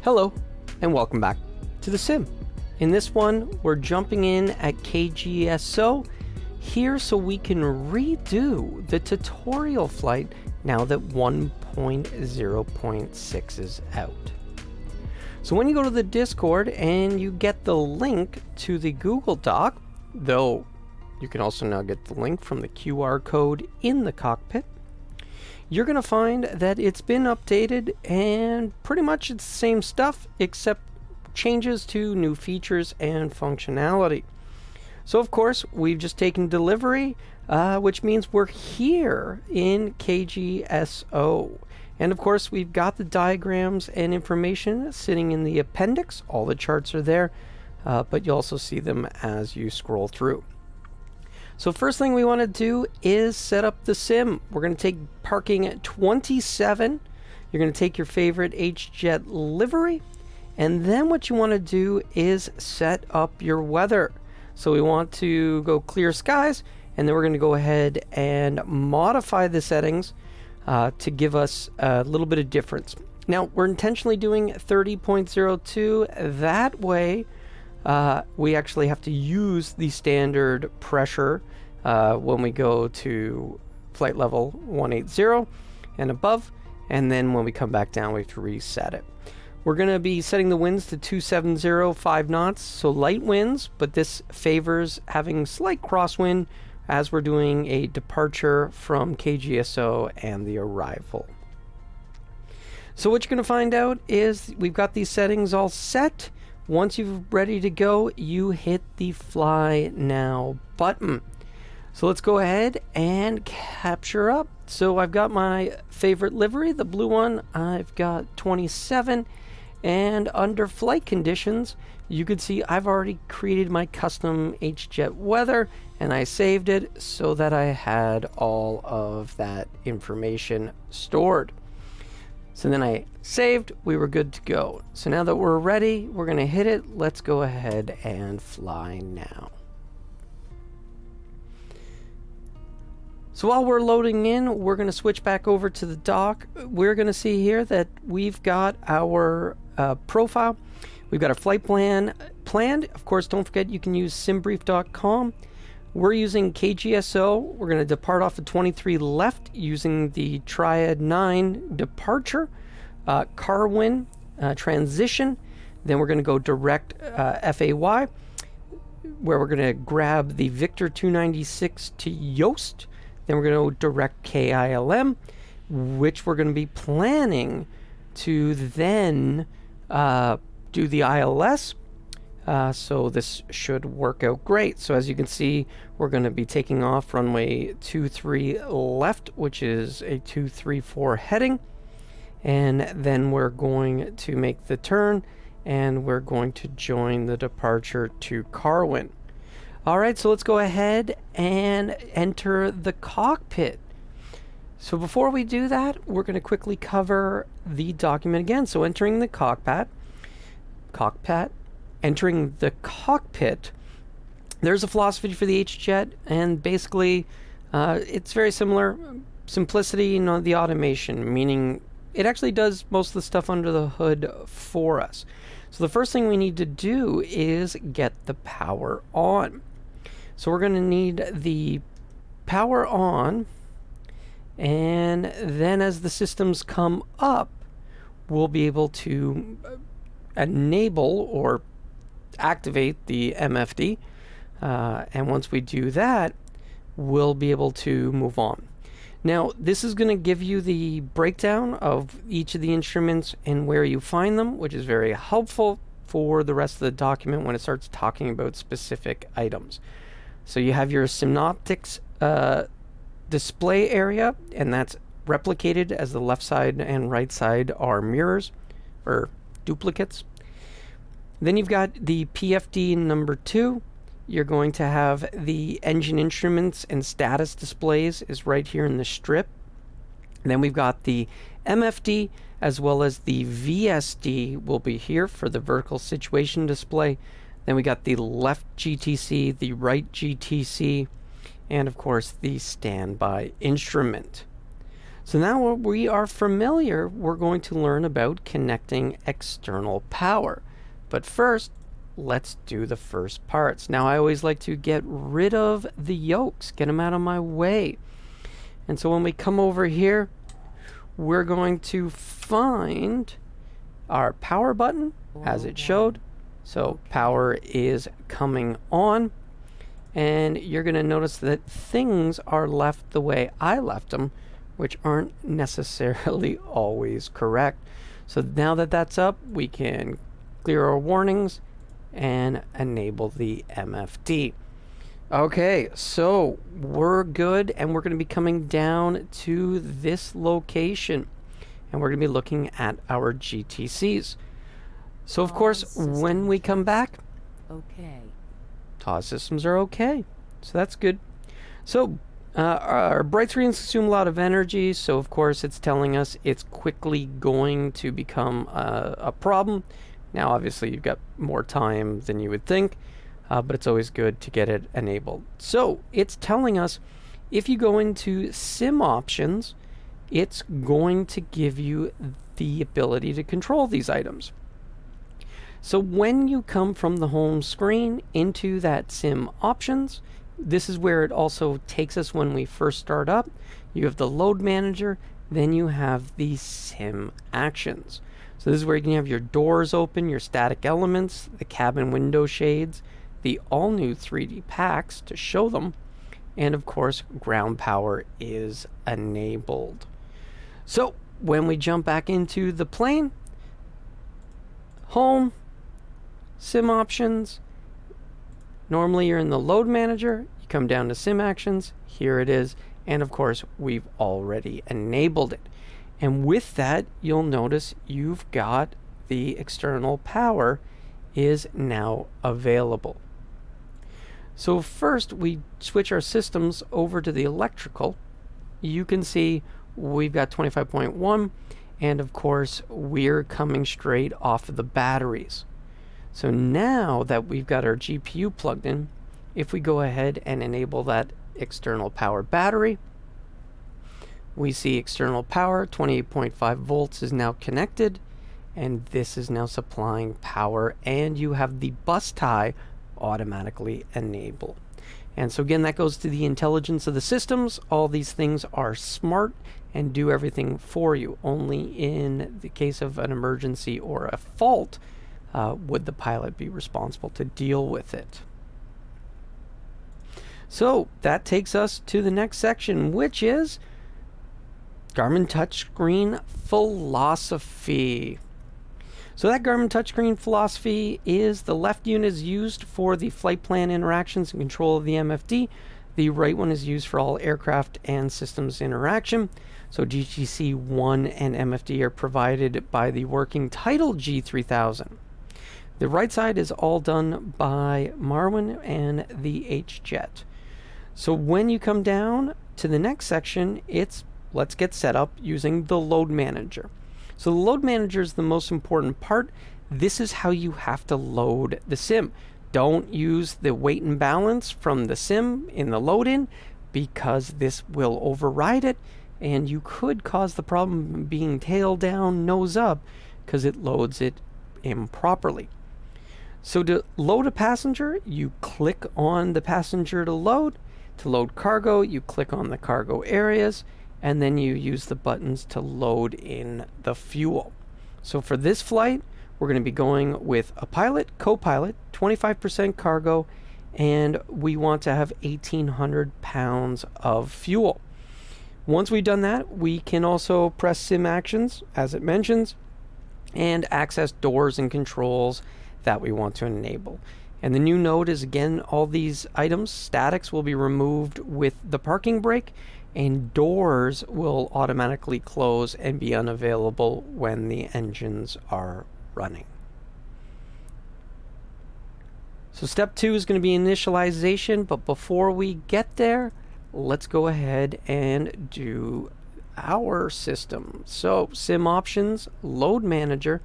Hello, and welcome back to the sim. In this one, we're jumping in at KGSO here so we can redo the tutorial flight now that 1.0.6 is out. So when you go to the Discord and you get the link to the Google Doc, though you can also now get the link from the QR code in the cockpit, you're going to find that it's been updated and pretty much it's the same stuff except changes to new features and functionality. So of course we've just taken delivery, which means we're here in KGSO. And of course we've got the diagrams and information sitting in the appendix. All the charts are there, but you also see them as you scroll through. So first thing we want to do is set up the sim. We're going to take parking at 27. You're going to take your favorite HJet livery. And then what you want to do is set up your weather. So we want to go clear skies, and then we're going to go ahead and modify the settings to give us a little bit of difference. Now, we're intentionally doing 30.02. That way, we actually have to use the standard pressure when we go to flight level 180 and above, and then when we come back down we have to reset it. We're going to be setting the winds to 270, 5 knots, so light winds, but this favors having slight crosswind as we're doing a departure from KGSO and the arrival. So what you're going to find out is we've got these settings all set. Once you're ready to go, you hit the Fly Now button. So let's go ahead and capture up. So I've got my favorite livery, the blue one. I've got 27. And under flight conditions, you can see I've already created my custom HJet weather, and I saved it so that I had all of that information stored. So then I saved, we were good to go. So now that we're ready, we're going to hit it. Let's go ahead and fly now. So while we're loading in, we're going to switch back over to the dock. We're going to see here that we've got our profile. We've got our flight plan planned. Of course, don't forget you can use simbrief.com. We're using KGSO. We're going to depart off of 23 left using the Triad 9 departure, Carwin transition. Then we're going to go direct FAY, where we're going to grab the Victor 296 to YOAST. Then we're going to go direct KILM, which we're going to be planning to then do the ILS. So this should work out great. So as you can see, we're going to be taking off runway 23 left, which is a 234 heading. And then we're going to make the turn, and we're going to join the departure to Carwin. All right, so let's go ahead and enter the cockpit. So before we do that, we're going to quickly cover the document again. So entering the entering the cockpit, there's a philosophy for the HJet, and basically it's very similar. Simplicity and the automation, meaning it actually does most of the stuff under the hood for us. So the first thing we need to do is get the power on. So we're going to need the power on, and then as the systems come up, we'll be able to enable or activate the MFD, and once we do that, we'll be able to move on. Now, this is going to give you the breakdown of each of the instruments and where you find them, which is very helpful for the rest of the document when it starts talking about specific items. So you have your synoptics display area, and that's replicated as the left side and right side are mirrors or duplicates. Then you've got the PFD number 2. You're going to have the engine instruments and status displays is right here in the strip. And then we've got the MFD as well as the VSD will be here for the vertical situation display. Then we got the left GTC, the right GTC, and of course the standby instrument. So now we are familiar, we're going to learn about connecting external power. But first, let's do the first parts. Now I always like to get rid of the yokes, get them out of my way. And so when we come over here, we're going to find our power button as it showed. So power is coming on. And you're going to notice that things are left the way I left them, which aren't necessarily always correct. So now that that's up, we can clear our warnings and enable the MFD. Okay, so we're good, and we're going to be coming down to this location, and we're going to be looking at our GTCs. So of course, when we come back, TOS systems are okay. So that's good. So our bright screens consume a lot of energy, so of course it's telling us it's quickly going to become a problem. Now obviously you've got more time than you would think, but it's always good to get it enabled. So it's telling us if you go into sim options, it's going to give you the ability to control these items. So when you come from the home screen into that sim options, this is where it also takes us when we first start up. You have the load manager, then you have the sim actions. So this is where you can have your doors open, your static elements, the cabin window shades, the all new 3D packs to show them, and of course ground power is enabled. So when we jump back into the plane, home, sim options, normally you're in the load manager, you come down to sim actions, here it is, and of course we've already enabled it. And with that, you'll notice you've got the external power is now available. So first we switch our systems over to the electrical. You can see we've got 25.1, and of course we're coming straight off of the batteries. So now that we've got our GPU plugged in, if we go ahead and enable that external power battery, we see external power, 28.5 volts is now connected, and this is now supplying power, and you have the bus tie automatically enabled. And so again, that goes to the intelligence of the systems. All these things are smart and do everything for you. Only in the case of an emergency or a fault would the pilot be responsible to deal with it. So that takes us to the next section, which is Garmin Touchscreen Philosophy. So that Garmin Touchscreen Philosophy is the left unit is used for the flight plan interactions and control of the MFD. The right one is used for all aircraft and systems interaction. So GTC 1 and MFD are provided by the working title G3000. The right side is all done by Marwin and the HJet. So when you come down to the next section, it's let's get set up using the load manager. So the load manager is the most important part. This is how you have to load the sim. Don't use the weight and balance from the sim in the load in, because this will override it, and you could cause the problem being tail down, nose up, because it loads it improperly. So to load a passenger, you click on the passenger to load. To load cargo, you click on the cargo areas, and then you use the buttons to load in the fuel. So for this flight, we're going to be going with a pilot, co-pilot, 25% cargo, and we want to have 1,800 pounds of fuel. Once we've done that, we can also press sim actions, as it mentions, and access doors and controls that we want to enable. And the new note is, again, all these items, statics, will be removed with the parking brake, and doors will automatically close and be unavailable when the engines are running. So step 2 is going to be initialization, but before we get there, let's go ahead and do our system. So sim options, load manager,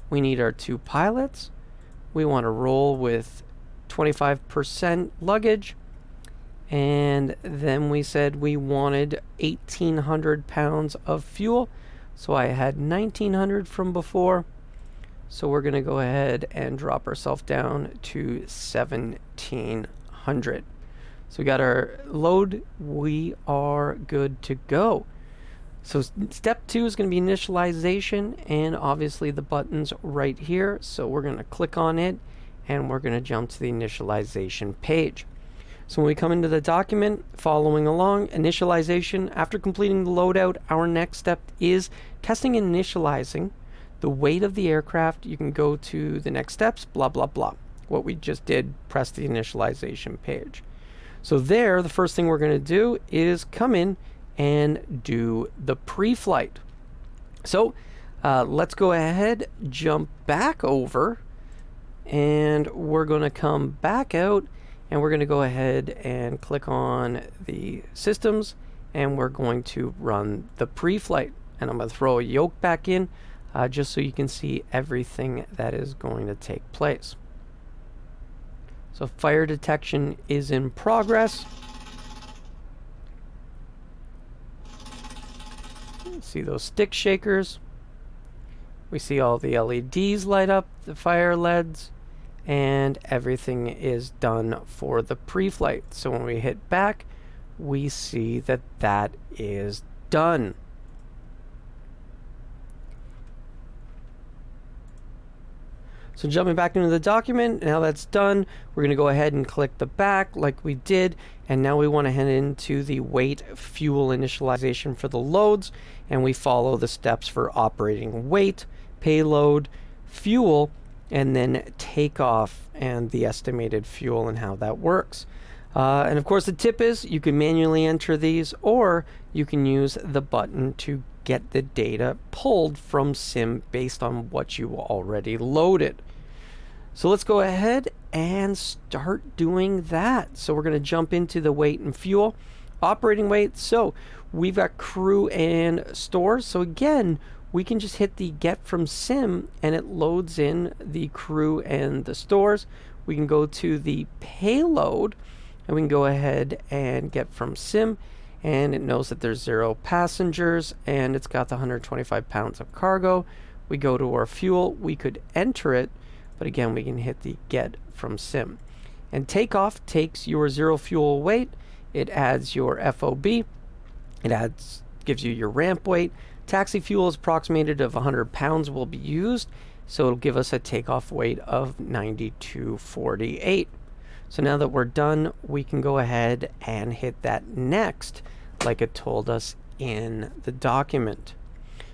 we need our 2 pilots. We want to roll with 25% luggage, And then we said we wanted 1,800 pounds of fuel. So I had 1,900 from before. So we're going to go ahead and drop ourselves down to 1,700. So we got our load. We are good to go. So step 2 is going to be initialization, and obviously the button's right here. So we're going to click on it, and we're going to jump to the initialization page. So when we come into the document, following along, initialization, after completing the loadout, our next step is testing and initializing the weight of the aircraft. You can go to the next steps, blah, blah, blah. What we just did, press the initialization page. So there, the first thing we're going to do is come in and do the pre-flight. So let's go ahead, jump back over, and we're going to come back out, and we're going to go ahead and click on the systems, and we're going to run the pre-flight. And I'm going to throw a yoke back in just so you can see everything that is going to take place. So fire detection is in progress. See those stick shakers. We see all the LEDs light up, the fire LEDs, and everything is done for the pre-flight. So when we hit back, we see that that is done. So jumping back into the document, now that's done, we're going to go ahead and click the back like we did, and now we want to head into the weight fuel initialization for the loads, and we follow the steps for operating weight, payload, fuel, and then takeoff and the estimated fuel and how that works. And of course the tip is you can manually enter these, or you can use the button to get the data pulled from sim based on what you already loaded. So let's go ahead and start doing that. So we're going to jump into the weight and fuel. Operating weight, so we've got crew and stores. So again, we can just hit the get from sim and it loads in the crew and the stores. We can go to the payload and we can go ahead and get from sim, and it knows that there's 0 passengers and it's got the 125 pounds of cargo. We go to our fuel, we could enter it, but again we can hit the get from sim. And takeoff takes your 0 fuel weight, it adds your FOB, it gives you your ramp weight. Taxi fuel is approximated of 100 pounds will be used, so it'll give us a takeoff weight of 92.48. So now that we're done, we can go ahead and hit that next, like it told us in the document.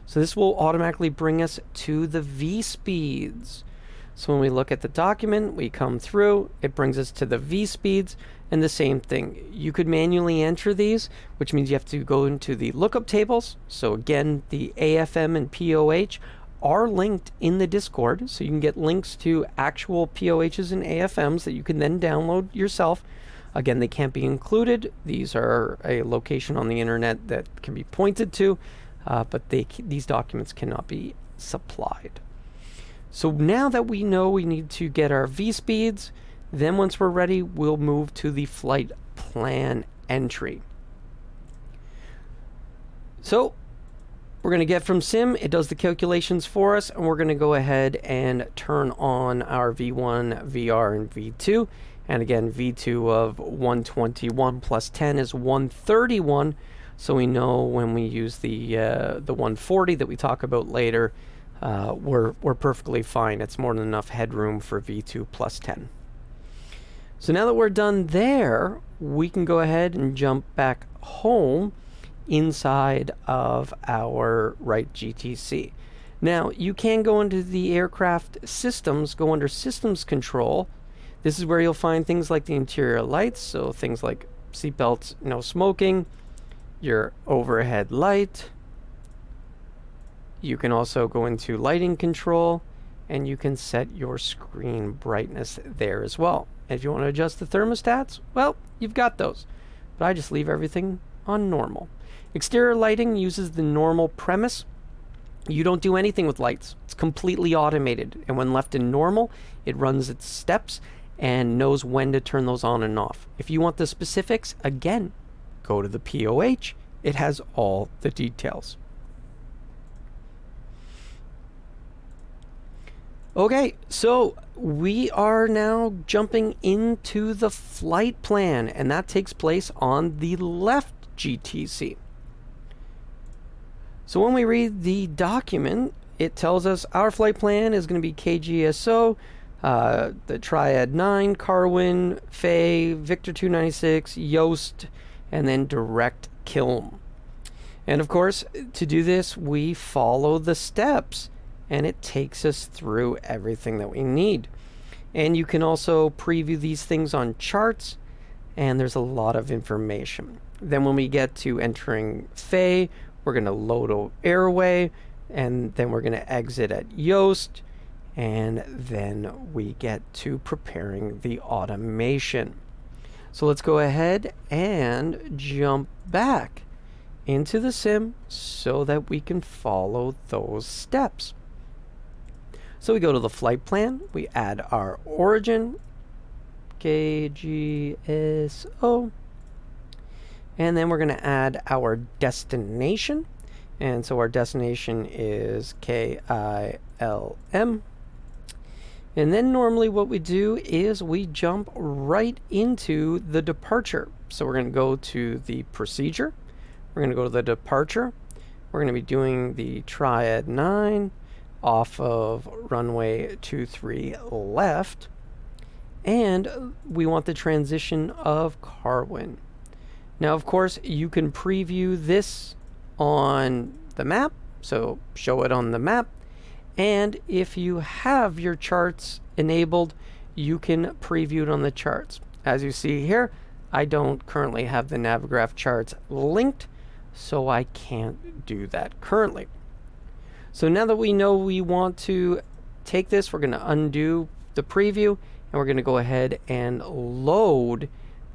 So this will automatically bring us to the V speeds. So when we look at the document, we come through, it brings us to the V speeds, and the same thing. You could manually enter these, which means you have to go into the lookup tables. So again, the AFM and POH are linked in the Discord, so you can get links to actual POHs and AFMs that you can then download yourself. Again, they can't be included. These are a location on the internet that can be pointed to, but these documents cannot be supplied. So now that we know we need to get our V speeds, then once we're ready, we'll move to the flight plan entry. So we're going to get from sim, it does the calculations for us, and we're going to go ahead and turn on our V1, VR, and V2. And again, V2 of 121 plus 10 is 131, so we know when we use the 140 that we talk about later, we're perfectly fine. It's more than enough headroom for V2 plus 10. So now that we're done there, we can go ahead and jump back home inside of our right GTC. Now, you can go into the aircraft systems, go under systems control. This is where you'll find things like the interior lights, so things like seatbelts, no smoking, your overhead light. You can also go into lighting control, and you can set your screen brightness there as well. If you want to adjust the thermostats, well, you've got those. But I just leave everything on normal. Exterior lighting uses the normal premise. You don't do anything with lights. It's completely automated. And when left in normal, it runs its steps and knows when to turn those on and off. If you want the specifics, again, go to the POH. It has all the details. Okay, so we are now jumping into the flight plan, and that takes place on the left GTC. So when we read the document, it tells us our flight plan is going to be KGSO, the Triad 9, Carwin, FAY, Victor 296, YOAST, and then direct KILM. And of course, to do this, we follow the steps, and it takes us through everything that we need. And you can also preview these things on charts, and there's a lot of information. Then when we get to entering FAY, we're going to load an airway, and then we're going to exit at YOAST, and then we get to preparing the automation. So let's go ahead and jump back into the sim so that we can follow those steps. So we go to the flight plan, we add our origin, KGSO, and then we're going to add our destination. And so our destination is KILM. And then normally what we do is we jump right into the departure. So we're going to go to the procedure. We're going to go to the departure. We're going to be doing the Triad 9 off of runway 23 left. And we want the transition of Carwin. Now, of course, you can preview this on the map. So show it on the map. And if you have your charts enabled, you can preview it on the charts. As you see here, I don't currently have the Navigraph charts linked, so I can't do that currently. So now that we know we want to take this, we're going to undo the preview, and we're going to go ahead and load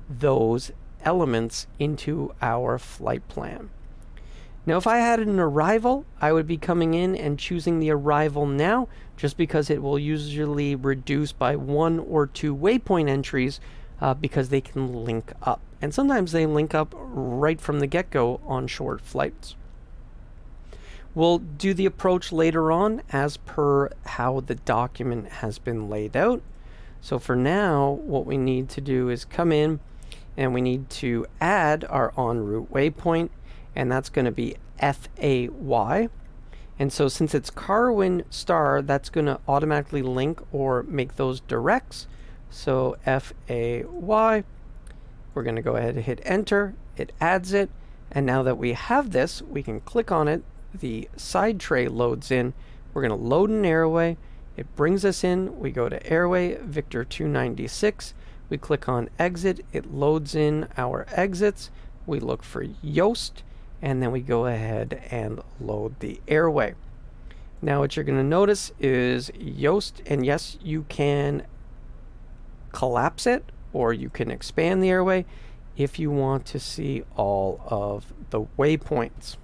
those elements into our flight plan. Now, if I had an arrival, I would be coming in and choosing the arrival now, just because it will usually reduce by 1 or 2 waypoint entries because they can link up. And sometimes they link up right from the get-go on short flights. We'll do the approach later on as per how the document has been laid out. So for now, what we need to do is come in and we need to add our en route waypoint, and that's going to be FAY. And so since it's Carwin star, that's going to automatically link or make those directs. So FAY, we're going to go ahead and hit enter. It adds it. And now that we have this, we can click on it. The side tray loads in. We're going to load an airway. It brings us in. We go to airway, Victor 296. We click on exit. It loads in our exits. We look for YOAST. And then we go ahead and load the airway. Now what you're going to notice is YOAST, and yes, you can collapse it or you can expand the airway if you want to see all of the waypoints.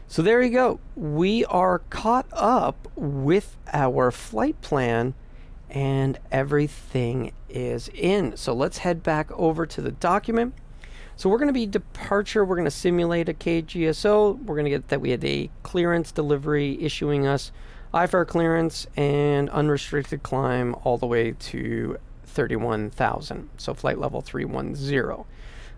So there you go. We are caught up with our flight plan and everything is in. So let's head back over to the document. So we're going to be departure. We're going to simulate a KGSO. We're going to get that we had a clearance delivery issuing us IFAR clearance and unrestricted climb all the way to 31,000. So flight level 310.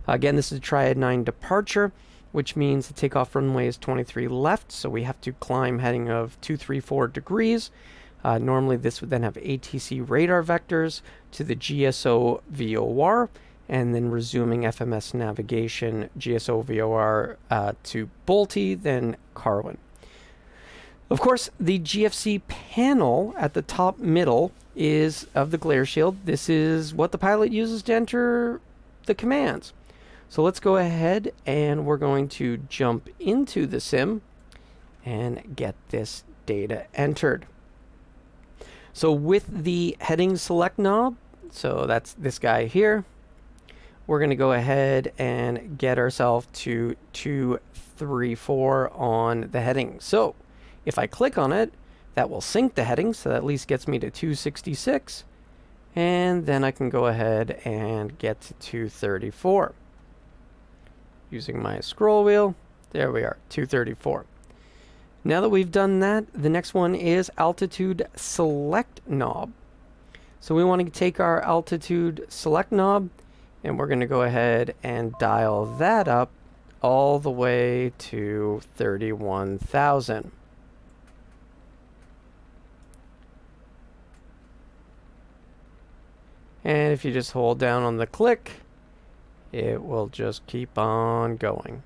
Again, this is a Triad 9 departure, which means the takeoff runway is 23 left. So we have to climb heading of 234 degrees. Normally this would then have ATC radar vectors to the GSO VOR, and then resuming FMS navigation, GSO VOR to Bolte, then Carwin. Of course, the GFC panel at the top middle is of the glare shield. This is what the pilot uses to enter the commands. So let's go ahead and we're going to jump into the sim and get this data entered. So with the heading select knob, so that's this guy here, we're going to go ahead and get ourselves to 234 on the heading. So if I click on it, That will sync the heading, so that at least gets me to 266. And then I can go ahead and get to 234. Using my scroll wheel, there we are, 234. Now that we've done that, the next one is altitude select knob. So we want to take our altitude select knob, and we're going to go ahead and dial that up all the way to 31,000. And if you just hold down on the click, it will just keep on going.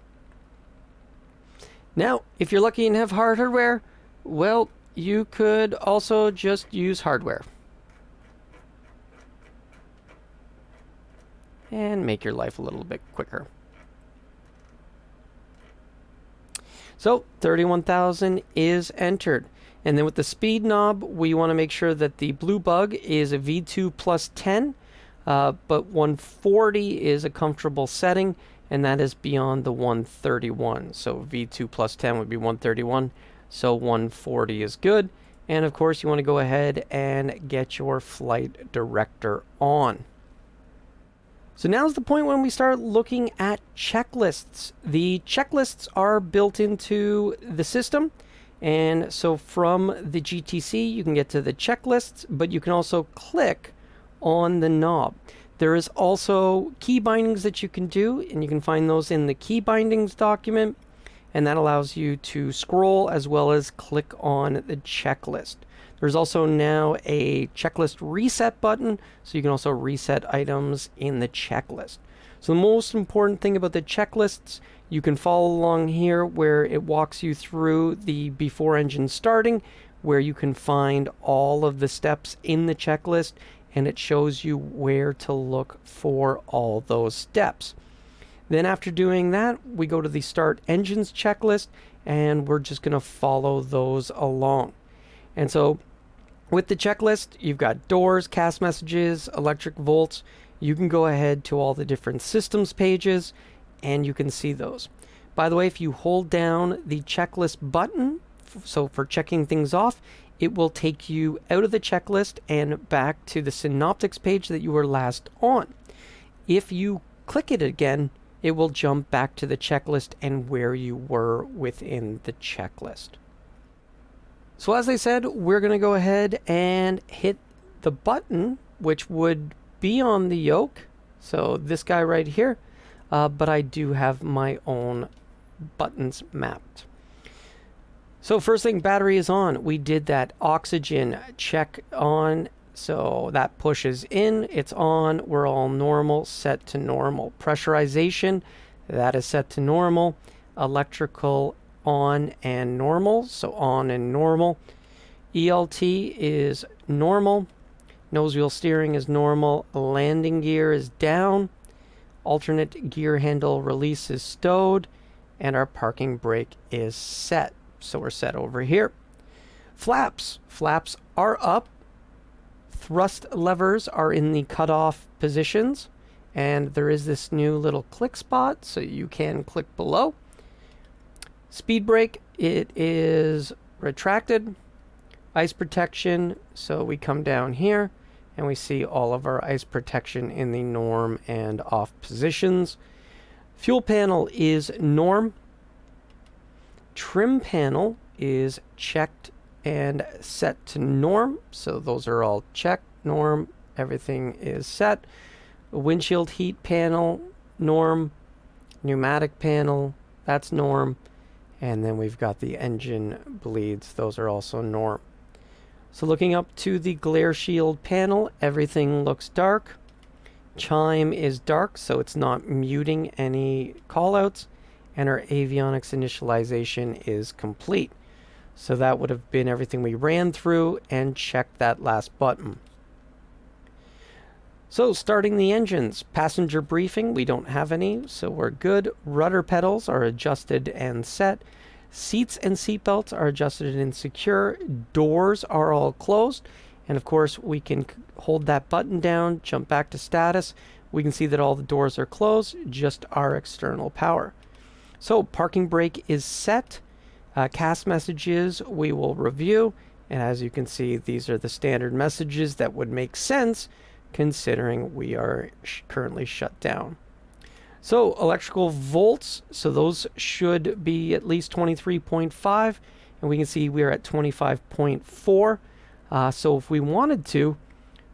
Now, if you're lucky and have hardware, well, you could also just use hardware and make your life a little bit quicker. So 31,000 is entered. And then with the speed knob, we want to make sure that the blue bug is a V2 plus 10, but 140 is a comfortable setting, and that is beyond the 131. So V2 plus 10 would be 131, so 140 is good. And of course, you want to go ahead and get your flight director on. So now's the point when we start looking at checklists. The checklists are built into the system. And so from the GTC, you can get to the checklists, but you can also click on the knob. There is also key bindings that you can do, and you can find those in the key bindings document. And that allows you to scroll as well as click on the checklist. There's also now a checklist reset button, so you can also reset items in the checklist. So the most important thing about the checklists, you can follow along here where it walks you through the before engine starting, where you can find all of the steps in the checklist, and it shows you where to look for all those steps. Then after doing that, we go to the start engines checklist, and we're just going to follow those along. And so with the checklist, you've got doors, CAS messages, electric volts. You can go ahead to all the different systems pages and you can see those. By the way, if you hold down the checklist button, so for checking things off, it will take you out of the checklist and back to the synoptics page that you were last on. If you click it again, it will jump back to the checklist and where you were within the checklist. So as I said, we're going to go ahead and hit the button, which would be on the yoke. So this guy right here, but I do have my own buttons mapped. So first thing, battery is on. We did that oxygen check on. So that pushes in, it's on, we're all normal, set to normal. Pressurization, that is set to normal. Electrical on and normal, so on and normal. ELT is normal. Nose wheel steering is normal. Landing gear is down. Alternate gear handle release is stowed. And our parking brake is set. So we're set over here. Flaps. Flaps are up. Thrust levers are in the cutoff positions. And there is this new little click spot, so you can click below. Speed brake, it is retracted. Ice protection, so we come down here and we see all of our ice protection in the norm and off positions. Fuel panel is norm. Trim panel is checked and set to norm, so those are all checked, norm, everything is set. Windshield heat panel, norm. Pneumatic panel, that's norm. And then we've got the engine bleeds, those are also norm. So looking up to the glare shield panel, everything looks dark. Chime is dark, so it's not muting any callouts. And our avionics initialization is complete. So that would have been everything we ran through and checked that last button. So starting the engines, passenger briefing, we don't have any, so we're good. Rudder pedals are adjusted and set. Seats and seatbelts are adjusted and secure. Doors are all closed. And of course, we can hold that button down, jump back to status. We can see that all the doors are closed, just our external power. So parking brake is set. CAS messages we will review. And as you can see, these are the standard messages that would make sense considering we are currently shut down. So electrical volts, so those should be at least 23.5, and we can see we're at 25.4. So if we wanted to,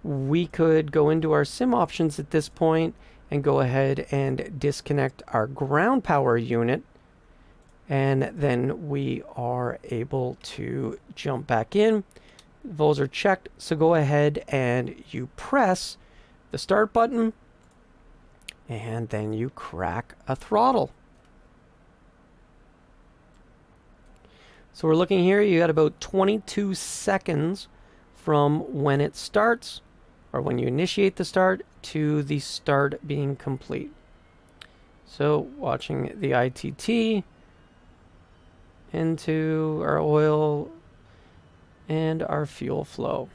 we could go into our sim options at this point and go ahead and disconnect our ground power unit, and then we are able to jump back in. Vols are checked, so go ahead and you press the start button, and then you crack a throttle. So we're looking here, you got about 22 seconds from when it starts, or when you initiate the start, to the start being complete. So watching the ITT into our oil and our fuel flow.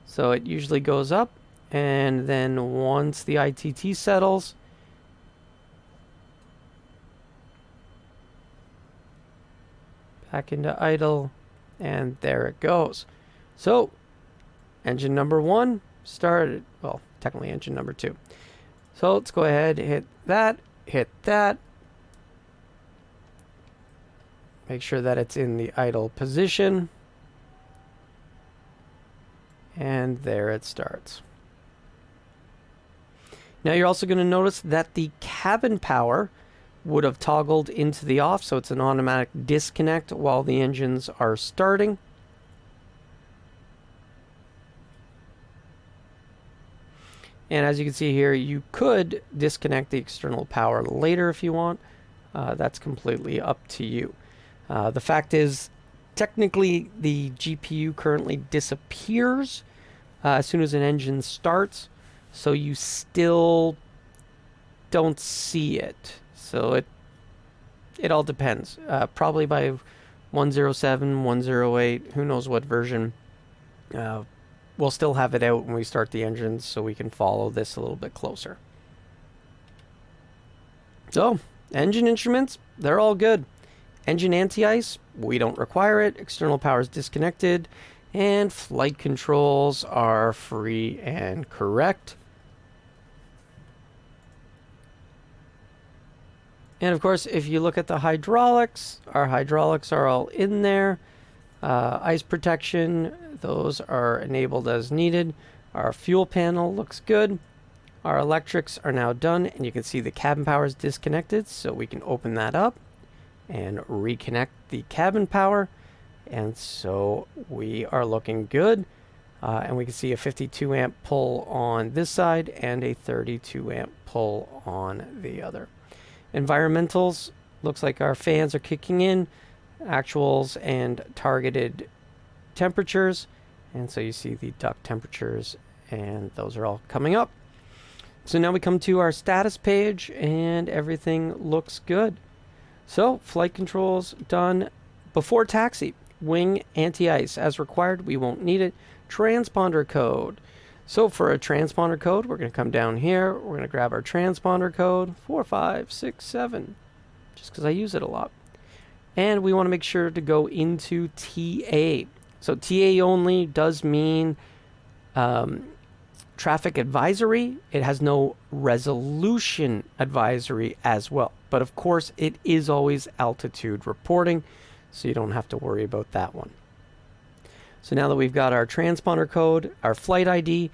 So it usually goes up, and then once the ITT settles, back into idle, and there it goes. So engine number 1 started, well, technically engine number 2. So let's go ahead, hit that, make sure that it's in the idle position, and there it starts. Now you're also going to notice that the cabin power would have toggled into the off, so it's an automatic disconnect while the engines are starting. And as you can see here, you could disconnect the external power later if you want. That's completely up to you. The fact is, technically, the GPU currently disappears as soon as an engine starts, so you still don't see it. So it all depends. Probably by 107, 108, who knows what version, we'll still have it out when we start the engines, so we can follow this a little bit closer. So, engine instruments, they're all good. Engine anti-ice, we don't require it. External power is disconnected. And flight controls are free and correct. And of course, if you look at the hydraulics, our hydraulics are all in there. Ice protection, those are enabled as needed. Our fuel panel looks good. Our electrics are now done, and you can see the cabin power is disconnected, so we can open that up and reconnect the cabin power, and so we are looking good. And we can see a 52 amp pull on this side and a 32 amp pull on the other. Environmentals, looks like our fans are kicking in, actuals and targeted temperatures, and so you see the duct temperatures, and those are all coming up. So now we come to our status page, and everything looks good. So flight controls done. Before taxi, wing anti-ice as required, we won't need it. Transponder code. So for a transponder code, we're going to come down here, we're going to grab our transponder code 4567, just because I use it a lot. And we want to make sure to go into TA. So TA only does mean traffic advisory. It has no resolution advisory as well. But of course, it is always altitude reporting, so you don't have to worry about that one. So now that we've got our transponder code, our flight ID,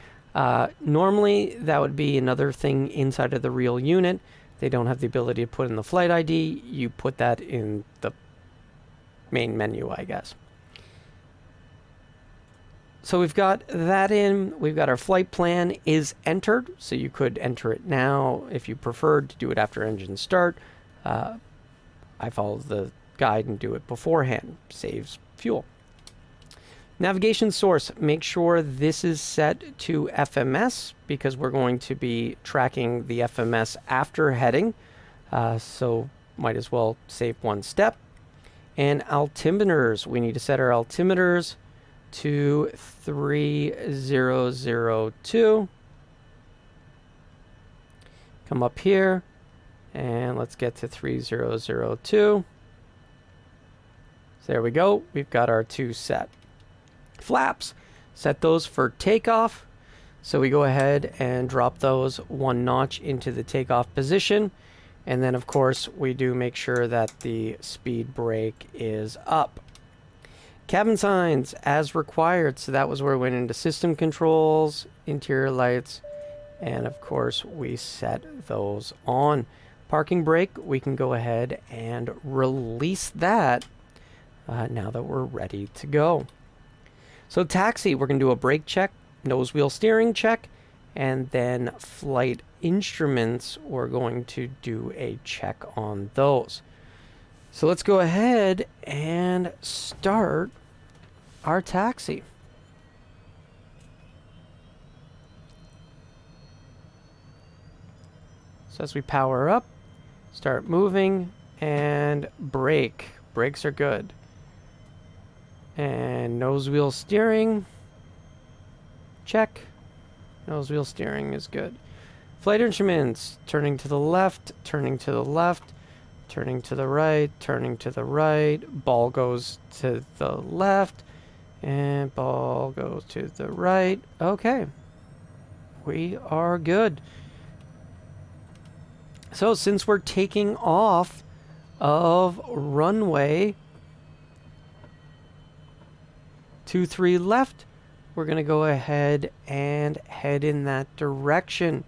normally that would be another thing inside of the real unit. They don't have the ability to put in the flight ID. You put that in the main menu, I guess. So we've got that in. We've got our flight plan is entered, so you could enter it now if you preferred to do it after engine start. I follow the guide and do it beforehand. Saves fuel. Navigation source, make sure this is set to FMS because we're going to be tracking the FMS after heading, so might as well save one step. And altimeters, we need to set our altimeters to 3002. Come up here and let's get to 3002. So there we go. We've got our 2 set. Flaps, set those for takeoff. So we go ahead and drop those 1 notch into the takeoff position. And then of course we do make sure that the speed brake is up. Cabin signs as required. So that was where we went into system controls, interior lights, and of course we set those on. Parking brake, we can go ahead and release that now that we're ready to go. So taxi, we're going to do a brake check, nose wheel steering check, and then flight instruments, we're going to do a check on those. So let's go ahead and start our taxi. So as we power up, start moving, and brake. Brakes are good. And nose wheel steering, check. Nose wheel steering is good. Flight instruments, turning to the left, turning to the left, turning to the right, turning to the right. Ball goes to the left, and ball goes to the right. Okay. We are good. So since we're taking off of runway 23 left, we're going to go ahead and head in that direction.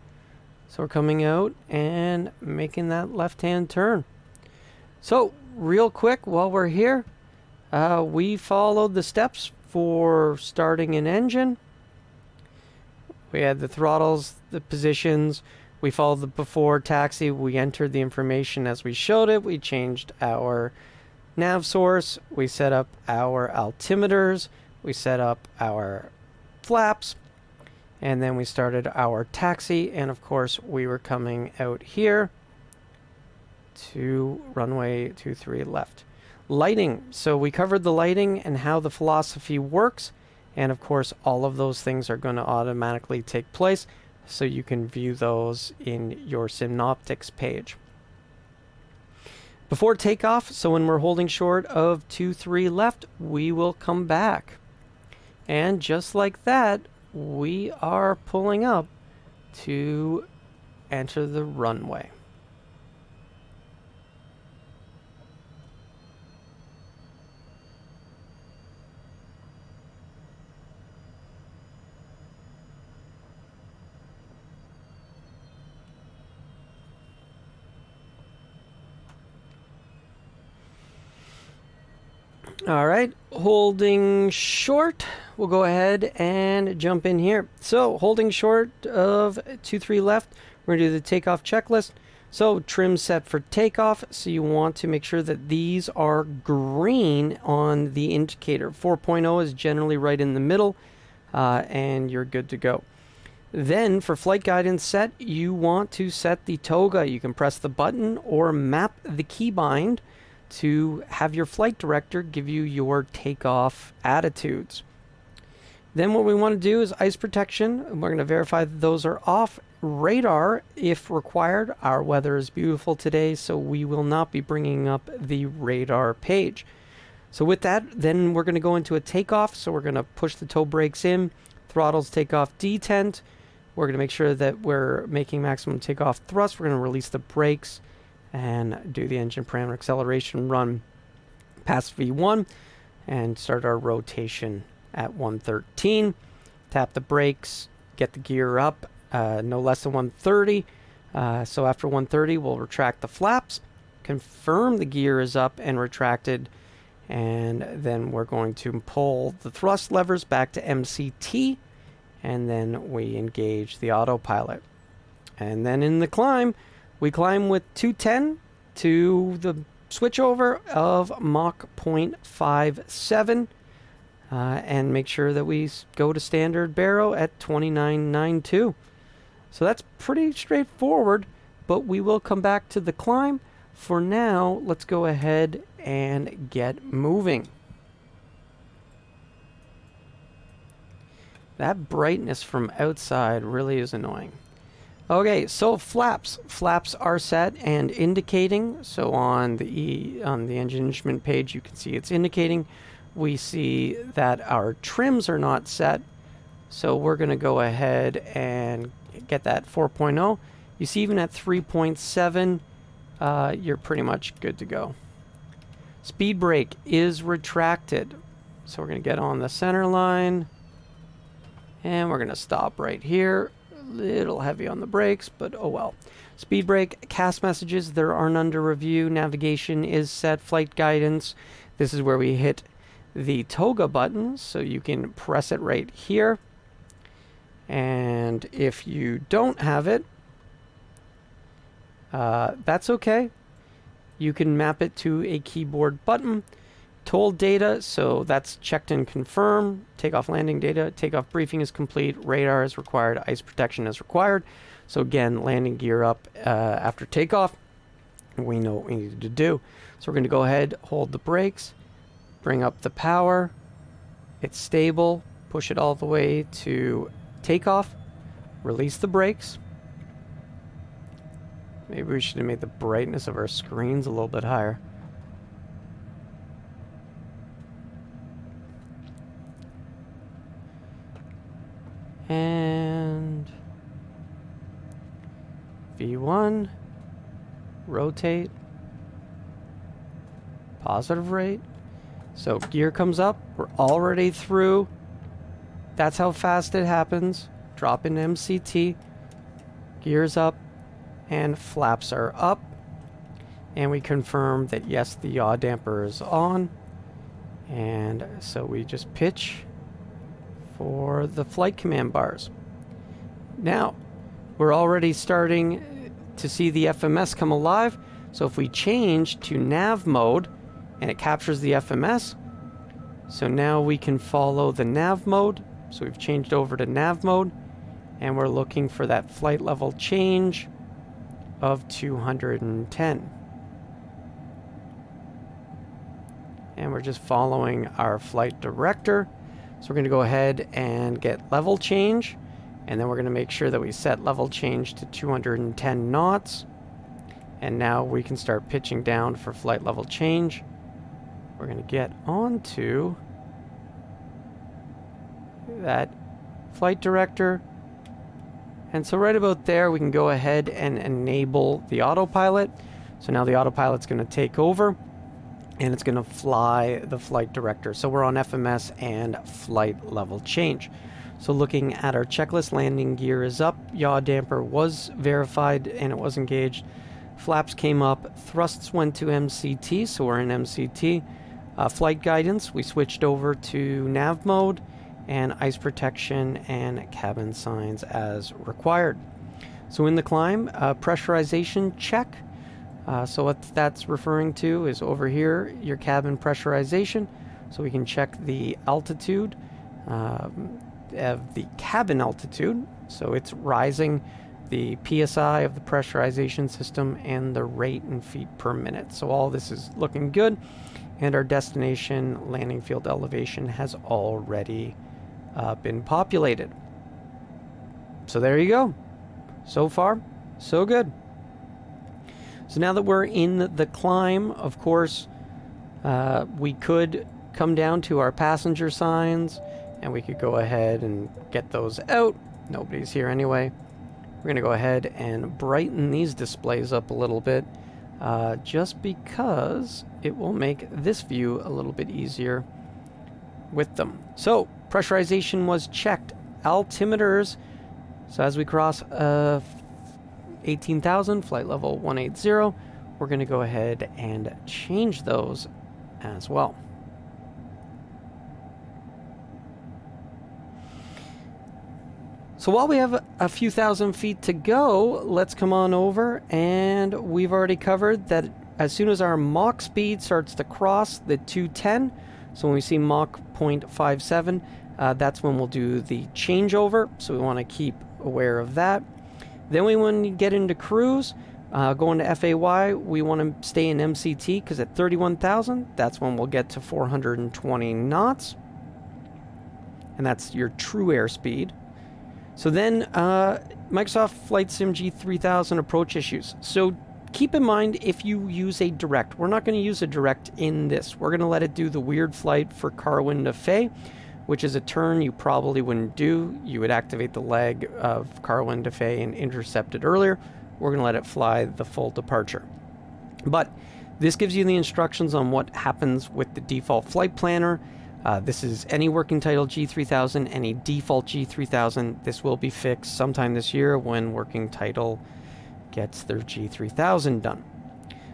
So we're coming out and making that left-hand turn. So real quick while we're here, we followed the steps for starting an engine. We had the throttles, the positions. We followed the before taxi. We entered the information as we showed it. We changed our nav source. We set up our altimeters. We set up our flaps. And then we started our taxi. And of course, we were coming out here to runway 23 left. Lighting. So we covered the lighting and how the philosophy works. And of course, all of those things are going to automatically take place. So you can view those in your Synoptics page. Before takeoff, so when we're holding short of 23 left, we will come back. And just like that, we are pulling up to enter the runway. All right, holding short, we'll go ahead and jump in here. So holding short of 23 left, we're gonna do the takeoff checklist. So trim set for takeoff. So you want to make sure that these are green on the indicator. 4.0 is generally right in the middle, and you're good to go. Then for flight guidance set, you want to set the toga. You can press the button or map the keybind to have your flight director give you your takeoff attitudes. Then what we want to do is ice protection. We're going to verify that those are off. Radar, if required. Our weather is beautiful today, so we will not be bringing up the radar page. So with that, then we're going to go into a takeoff. So we're going to push the toe brakes in, throttles takeoff detent. We're going to make sure that we're making maximum takeoff thrust. We're going to release the brakes and do the engine parameter acceleration run past V1 and start our rotation at 113. Tap the brakes, get the gear up, no less than 130. So after 130, we'll retract the flaps, confirm the gear is up and retracted, and then we're going to pull the thrust levers back to MCT, and then we engage the autopilot. And then in the climb, we climb with 210 to the switchover of Mach 0.57 and make sure that we go to standard Baro at 2992. So that's pretty straightforward, but we will come back to the climb. For now, let's go ahead and get moving. That brightness from outside really is annoying. Okay, so flaps. Flaps are set and indicating. So on the engine instrument page, you can see it's indicating. We see that our trims are not set. So we're going to go ahead and get that 4.0. You see even at 3.7, you're pretty much good to go. Speed brake is retracted. So we're going to get on the center line. And we're going to stop right here. A little heavy on the brakes, but oh well. Speed brake, cast messages, there are none to review. Navigation is set, flight guidance. This is where we hit the toga button, so you can press it right here. And if you don't have it, that's okay. You can map it to a keyboard button. Toll data, so that's checked and confirmed. Takeoff landing data, takeoff briefing is complete, radar is required, ice protection is required. So again, landing gear up after takeoff. We know what we need to do. So we're going to go ahead, hold the brakes, bring up the power. It's stable. Push it all the way to takeoff. Release the brakes. Maybe we should have made the brightness of our screens a little bit higher. And V1, rotate, positive rate. So gear comes up, we're already through. That's how fast it happens. Drop in MCT, gears up, and flaps are up. And we confirm that yes, the yaw damper is on. And so we just pitch for the flight command bars. Now, we're already starting to see the FMS come alive. So if we change to nav mode, and it captures the FMS, so now we can follow the nav mode. So we've changed over to nav mode, and we're looking for that flight level change of 210. And we're just following our flight director. So we're going to go ahead and get level change, and then we're going to make sure that we set level change to 210 knots. And now we can start pitching down for flight level change. We're going to get onto that flight director. And so right about there, we can go ahead and enable the autopilot. So now the autopilot's going to take over, and it's going to fly the flight director. So we're on FMS and flight level change. So looking at our checklist, landing gear is up, yaw damper was verified and it was engaged. Flaps came up, thrusts went to MCT, so we're in MCT. Flight guidance, we switched over to nav mode, and ice protection and cabin signs as required. So in the climb, pressurization check. So what that's referring to is over here, your cabin pressurization. So we can check the altitude of the cabin altitude. So it's rising, the PSI of the pressurization system, and the rate in feet per minute. So all this is looking good. And our destination landing field elevation has already been populated. So there you go. So far, so good. So now that we're in the climb, of course, we could come down to our passenger signs, and we could go ahead and get those out. Nobody's here anyway. We're going to go ahead and brighten these displays up a little bit, just because it will make this view a little bit easier with them. So pressurization was checked. Altimeters, so as we cross 18,000, flight level 180, we're going to go ahead and change those as well. So while we have a few thousand feet to go, let's come on over, and we've already covered that as soon as our Mach speed starts to cross the 210, so when we see Mach 0.57, that's when we'll do the changeover, so we want to keep aware of that. Then when we get into cruise, going to FAY, we want to stay in MCT, because at 31,000, that's when we'll get to 420 knots, and that's your true airspeed. So then, Microsoft Flight Sim G3000 approach issues. So keep in mind if you use a direct. We're not going to use a direct in this. We're going to let it do the weird flight for Carwin to Faye, which is a turn you probably wouldn't do. You would activate the leg of Carwin to Faye and intercept it earlier. We're going to let it fly the full departure. But this gives you the instructions on what happens with the default flight planner. This is any working title G3000, any default G3000. This will be fixed sometime this year when working title gets their G3000 done.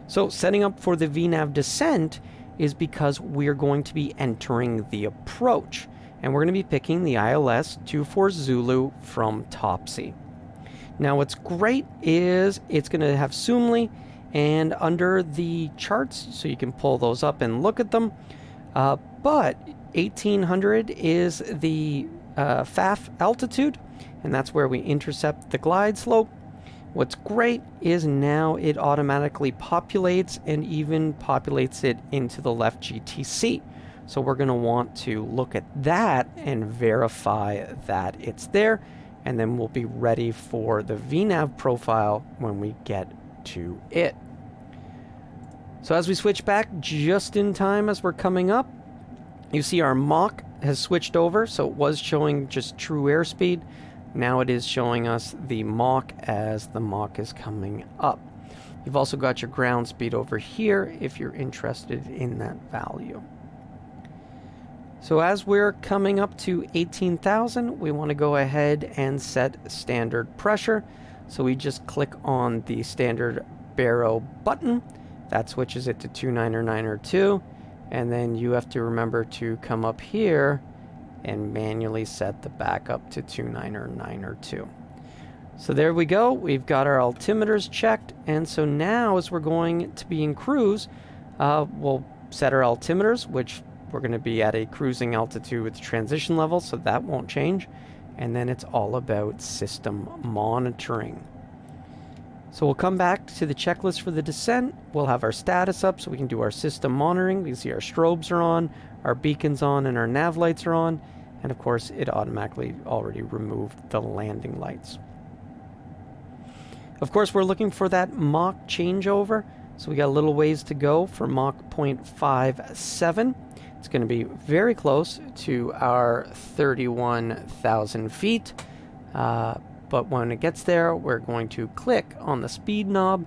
So setting up for the VNAV descent is because we're going to be entering the approach. And we're going to be picking the ILS 24 Zulu from Topsy. Now what's great is it's going to have Soomly, and under the charts, so you can pull those up and look at them. But 1800 is the FAF altitude, and that's where we intercept the glide slope. What's great is now it automatically populates and even populates it into the left GTC. So we're going to want to look at that and verify that it's there, and then we'll be ready for the VNAV profile when we get to it. So as we switch back just in time as we're coming up, you see our Mach has switched over, so it was showing just true airspeed. Now it is showing us the Mach as the Mach is coming up. You've also got your ground speed over here if you're interested in that value. So as we're coming up to 18,000, we want to go ahead and set standard pressure. So we just click on the standard Baro button. That switches it to 29902. And then you have to remember to come up here and manually set the backup to 29902. So there we go. We've got our altimeters checked. And so now as we're going to be in cruise, we'll set our altimeters, which we're going to be at a cruising altitude with transition level, so that won't change. And then it's all about system monitoring. So we'll come back to the checklist for the descent. We'll have our status up so we can do our system monitoring. We can see our strobes are on, our beacons on, and our nav lights are on. And of course, it automatically already removed the landing lights. Of course, we're looking for that Mach changeover. So we got a little ways to go for Mach 0.57. It's going to be very close to our 31,000 feet. But when it gets there, we're going to click on the speed knob,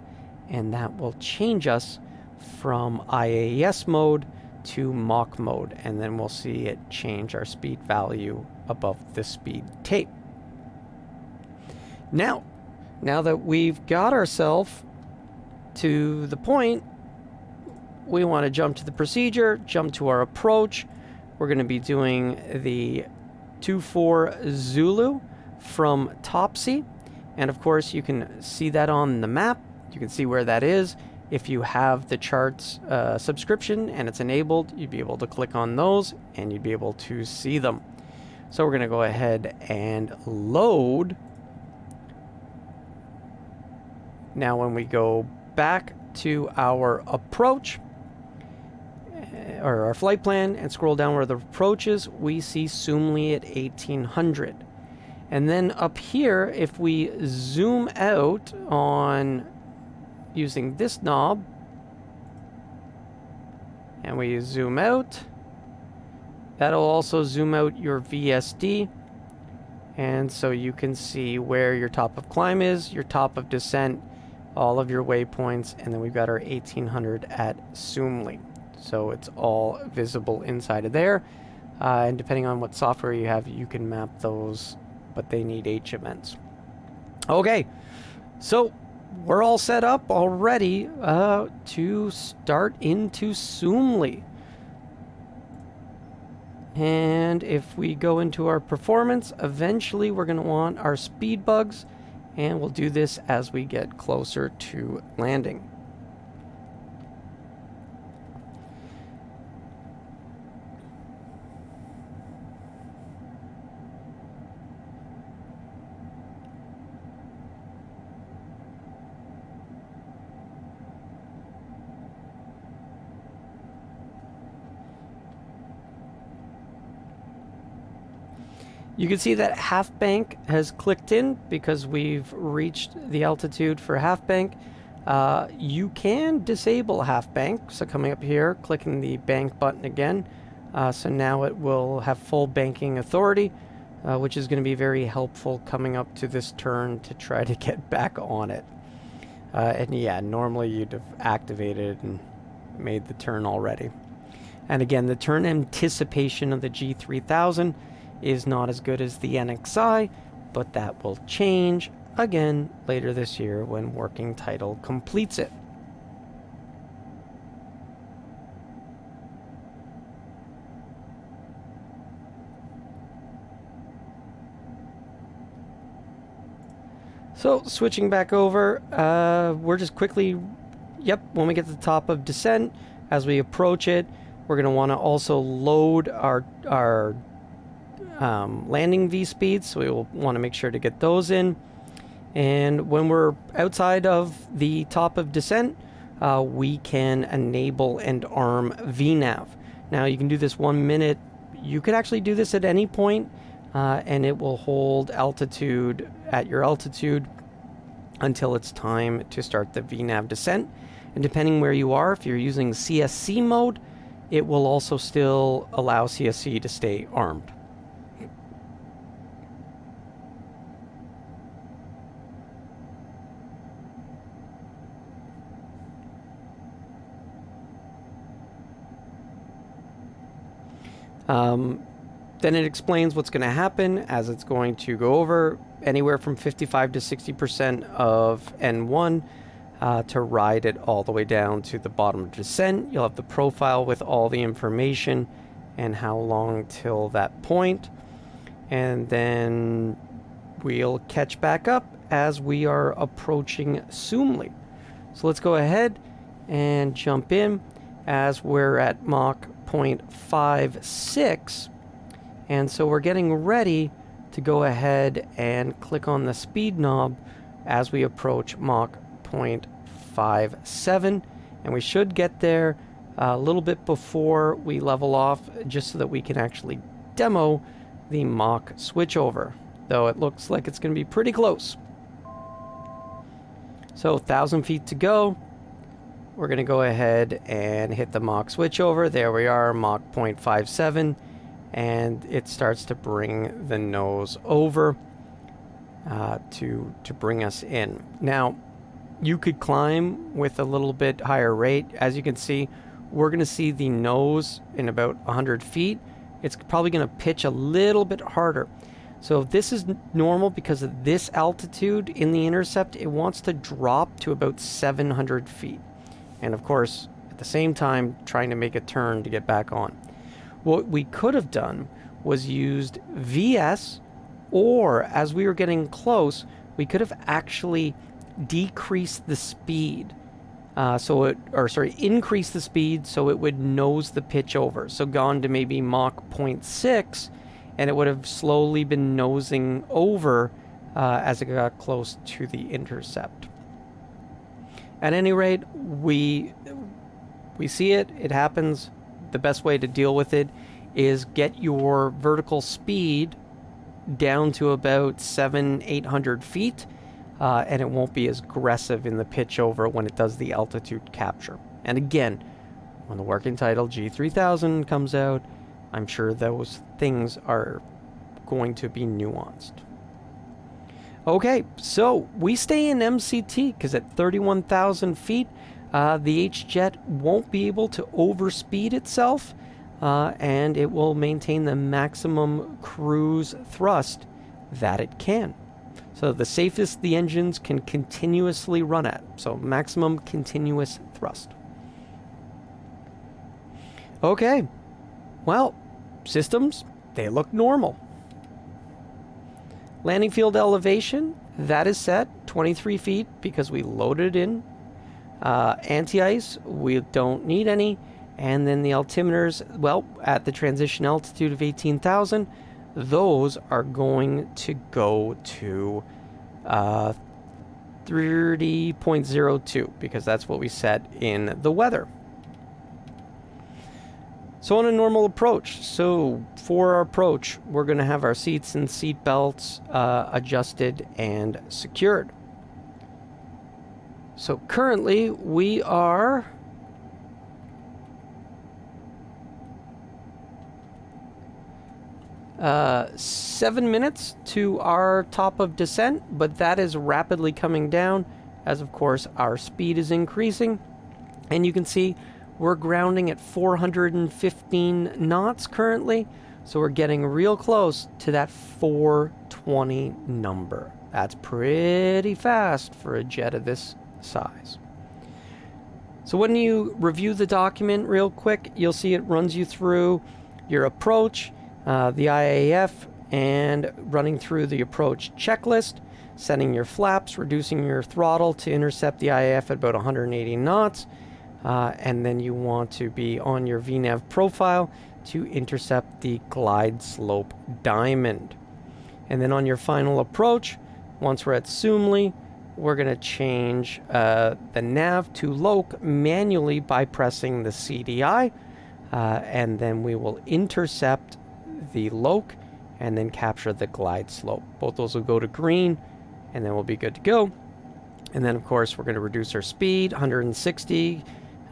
and that will change us from IAS mode to Mach mode. And then we'll see it change our speed value above the speed tape. Now that we've got ourselves to the point, we want to jump to the procedure, jump to our approach. We're going to be doing the 24 Zulu from Topsy. And of course, you can see that on the map. You can see where that is. If you have the charts subscription and it's enabled, you'd be able to click on those and you'd be able to see them. So we're going to go ahead and load. Now when we go back to our approach, or our flight plan, and scroll down where the approach is, we see Soomly at 1800. And then up here, if we zoom out on using this knob, and we zoom out, that'll also zoom out your VSD. And so you can see where your top of climb is, your top of descent, all of your waypoints, and then we've got our 1800 at Soomly. So it's all visible inside of there. And depending on what software you have, you can map those, but they need H events. Okay, so we're all set up already to start into Soomly. And if we go into our performance, eventually we're going to want our speed bugs, and we'll do this as we get closer to landing. You can see that half bank has clicked in because we've reached the altitude for half bank. You can disable half bank. So coming up here, clicking the bank button again. So now it will have full banking authority, which is going to be very helpful coming up to this turn to try to get back on it. And yeah, normally you'd have activated and made the turn already. And again, the turn anticipation of the G3000 is not as good as the NXI, but that will change again later this year when working title completes it. So switching back over, we're just quickly, when we get to the top of descent, as we approach it, we're going to want to also load our landing V speeds, so we will want to make sure to get those in. And when we're outside of the top of descent, we can enable and arm VNAV. Now you can do this 1 minute. You could actually do this at any point, and it will hold altitude at your altitude until it's time to start the VNAV descent. And depending where you are, if you're using CSC mode, it will also still allow CSC to stay armed. Then it explains what's going to happen as it's going to go over anywhere from 55 to 60% of N1 to ride it all the way down to the bottom of descent. You'll have the profile with all the information and how long till that point. And then we'll catch back up as we are approaching Soomli. So let's go ahead and jump in as we're at Mach 0.56. And so we're getting ready to go ahead and click on the speed knob as we approach Mach 0.57. And we should get there a little bit before we level off, just so that we can actually demo the Mach switchover. Though it looks like it's going to be pretty close. So 1,000 feet to go. We're going to go ahead and hit the Mach switchover. There we are, Mach 0.57. And it starts to bring the nose over to bring us in. Now, you could climb with a little bit higher rate. As you can see, we're going to see the nose in about 100 feet. It's probably going to pitch a little bit harder. So this is normal because of this altitude in the intercept. It wants to drop to about 700 feet. And of course, at the same time, trying to make a turn to get back on. What we could have done was used VS, or as we were getting close, we could have actually decreased the speed. Increase the speed so it would nose the pitch over. So gone to maybe Mach 0.6, and it would have slowly been nosing over as it got close to the intercept. At any rate, we see it. It happens. The best way to deal with it is get your vertical speed down to about 700-800 feet, and it won't be as aggressive in the pitch over when it does the altitude capture. And again, when the working title G3000 comes out, I'm sure those things are going to be nuanced. Okay, so we stay in MCT because at 31,000 feet, the HJet won't be able to overspeed itself, and it will maintain the maximum cruise thrust that it can. So the safest the engines can continuously run at. So maximum continuous thrust. Okay, well, systems, they look normal. Landing field elevation, that is set 23 feet because we loaded it in. Anti-ice, we don't need any. And then the altimeters, well, at the transition altitude of 18,000, those are going to go to 30.02 because that's what we set in the weather. So on a normal approach, so for our approach, we're going to have our seats and seat belts adjusted and secured. So currently we are seven minutes to our top of descent, but that is rapidly coming down as, of course, our speed is increasing. And you can see we're grounding at 415 knots currently, so we're getting real close to that 420 number. That's pretty fast for a jet of this size. So when you review the document real quick, you'll see it runs you through your approach, the IAF, and running through the approach checklist, setting your flaps, reducing your throttle to intercept the IAF at about 180 knots, and then you want to be on your VNAV profile to intercept the glide slope diamond. And then on your final approach, once we're at Soomley, we're going to change the nav to LOC manually by pressing the CDI, and then we will intercept the LOC and then capture the glide slope. Both those will go to green, and then we'll be good to go. And then, of course, we're going to reduce our speed, 160.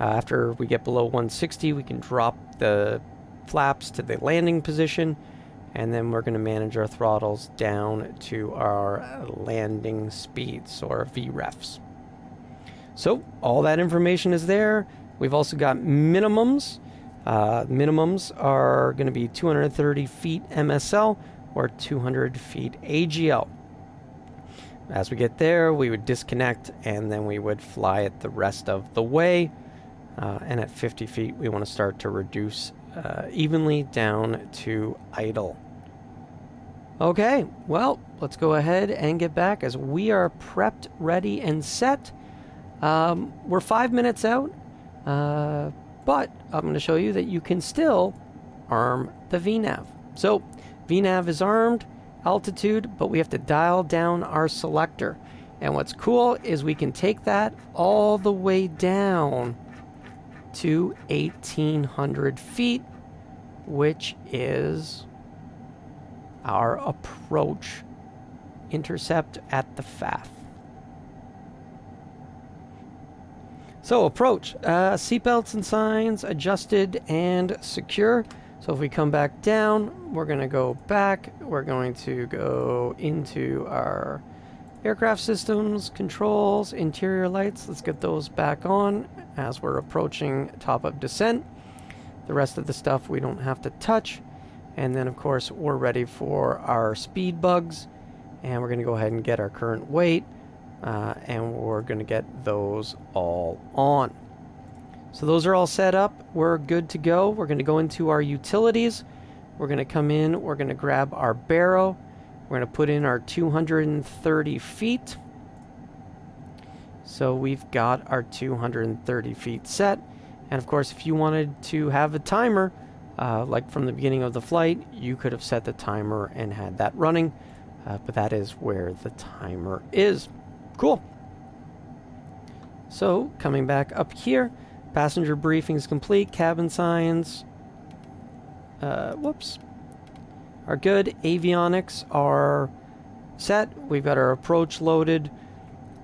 After we get below 160, we can drop the flaps to the landing position, and then we're going to manage our throttles down to our landing speeds, so our VREFs. So all that information is there. We've also got minimums. Minimums are going to be 230 feet MSL or 200 feet AGL. As we get there, we would disconnect, and then we would fly it the rest of the way. And at 50 feet, we want to start to reduce evenly down to idle. Okay, well, let's go ahead and get back as we are prepped, ready, and set. We're 5 minutes out, but I'm going to show you that you can still arm the VNAV. So VNAV is armed, altitude, but we have to dial down our selector. And what's cool is we can take that all the way down to 1,800 feet, which is our approach intercept at the FAF. So approach, seatbelts and signs adjusted and secure. So if we come back down, we're going to go back. We're going to go into our aircraft systems, controls, interior lights. Let's get those back on as we're approaching top of descent. The rest of the stuff we don't have to touch. And then, of course, we're ready for our speed bugs. And we're going to go ahead and get our current weight. And we're going to get those all on. So those are all set up. We're good to go. We're going to go into our utilities. We're going to come in. We're going to grab our Baro. We're going to put in our 230 feet. So we've got our 230 feet set. And of course, if you wanted to have a timer, like from the beginning of the flight, you could have set the timer and had that running. But that is where the timer is. Cool. So coming back up here, passenger briefing is complete. Cabin signs, are good. Avionics are set. We've got our approach loaded,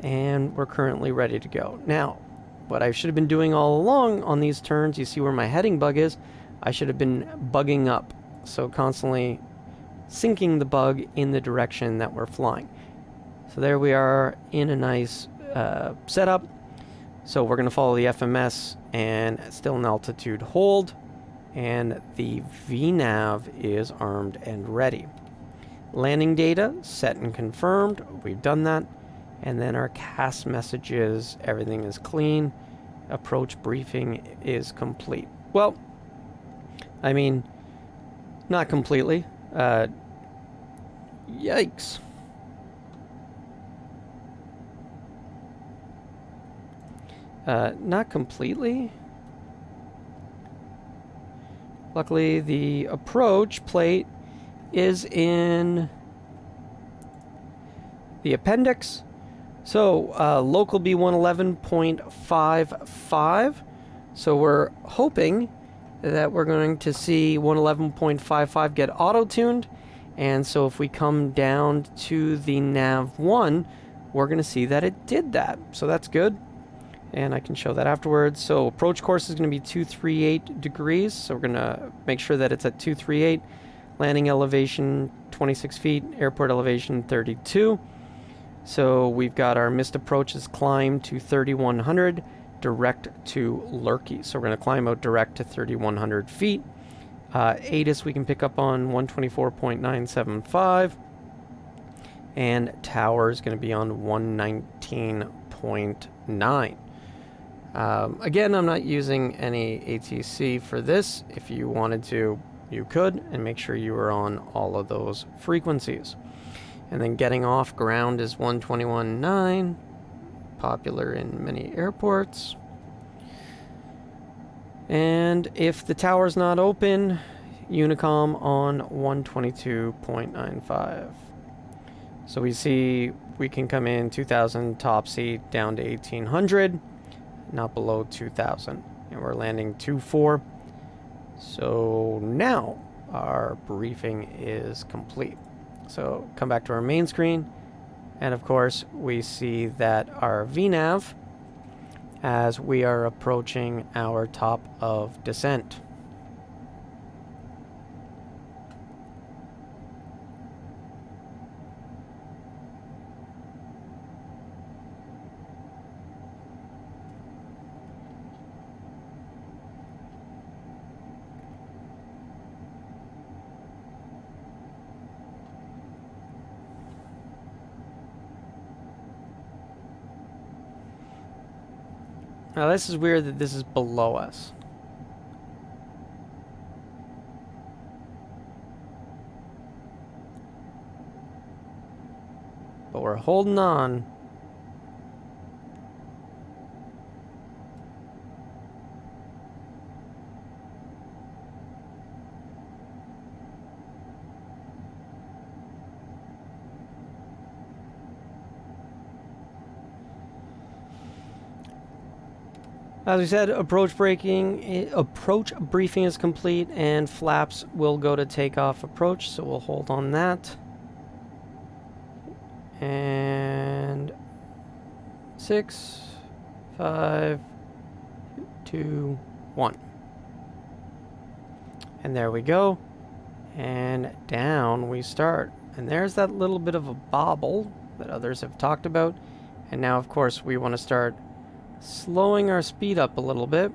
and we're currently ready to go. Now, what I should have been doing all along on these turns, you see where my heading bug is, I should have been bugging up. So constantly sinking the bug in the direction that we're flying. So there we are in a nice setup. So we're going to follow the FMS and still an altitude hold. And the VNAV is armed and ready. Landing data set and confirmed. We've done that. And then our CAS messages, everything is clean. Approach briefing is complete. Well, I mean, not completely. Yikes. Not completely. Luckily, the approach plate is in the appendix. So, local B111.55. So we're hoping that we're going to see 111.55 get auto-tuned. And so if we come down to the nav1, we're going to see that it did that. So that's good. And I can show that afterwards. So approach course is going to be 238 degrees. So we're going to make sure that it's at 238. Landing elevation 26 feet. Airport elevation 32. So we've got our missed approaches climb to 3100. Direct to Lurkey. So we're going to climb out direct to 3100 feet. ATIS we can pick up on 124.975. And tower is going to be on 119.9. Again, I'm not using any ATC for this. If you wanted to, you could, and make sure you were on all of those frequencies. And then getting off ground is 121.9, popular in many airports. And if the tower's not open, Unicom on 122.95. So we see we can come in 2,000 top seat down to 1,800. Not below 2,000, and we're landing 2-4. So now our briefing is complete. So come back to our main screen, and of course we see that our VNAV as we are approaching our top of descent. Now this is weird that this is below us. But we're holding on. As we said, approach briefing is complete, and flaps will go to takeoff approach, so we'll hold on that. And 6, 5, 2, 1. And there we go. And down we start. And there's that little bit of a bobble that others have talked about. And now, of course, we want to start slowing our speed up a little bit.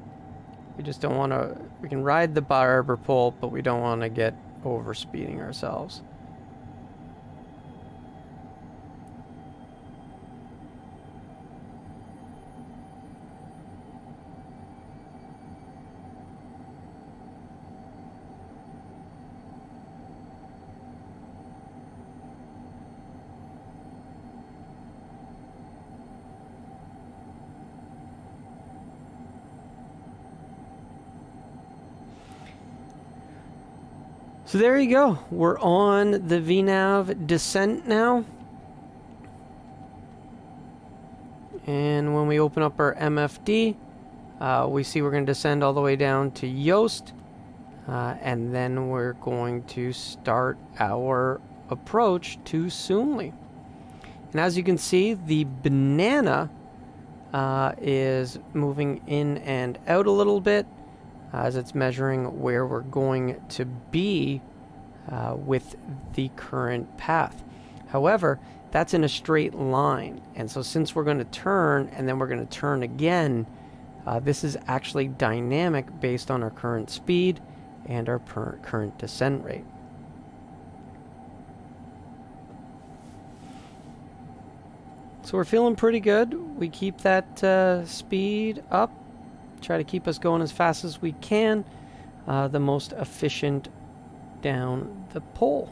We just don't want to, we can ride the barber pole, but we don't want to get over speeding ourselves. So there you go. We're on the VNAV descent now. And when we open up our MFD, we see we're going to descend all the way down to YOAST. And then we're going to start our approach to Soomley. And as you can see, the banana is moving in and out a little bit, as it's measuring where we're going to be with the current path. However, that's in a straight line, and so since we're going to turn and then we're going to turn again, this is actually dynamic based on our current speed and our current descent rate. So we're feeling pretty good. We keep that speed up. Try to keep us going as fast as we can, the most efficient down the pole.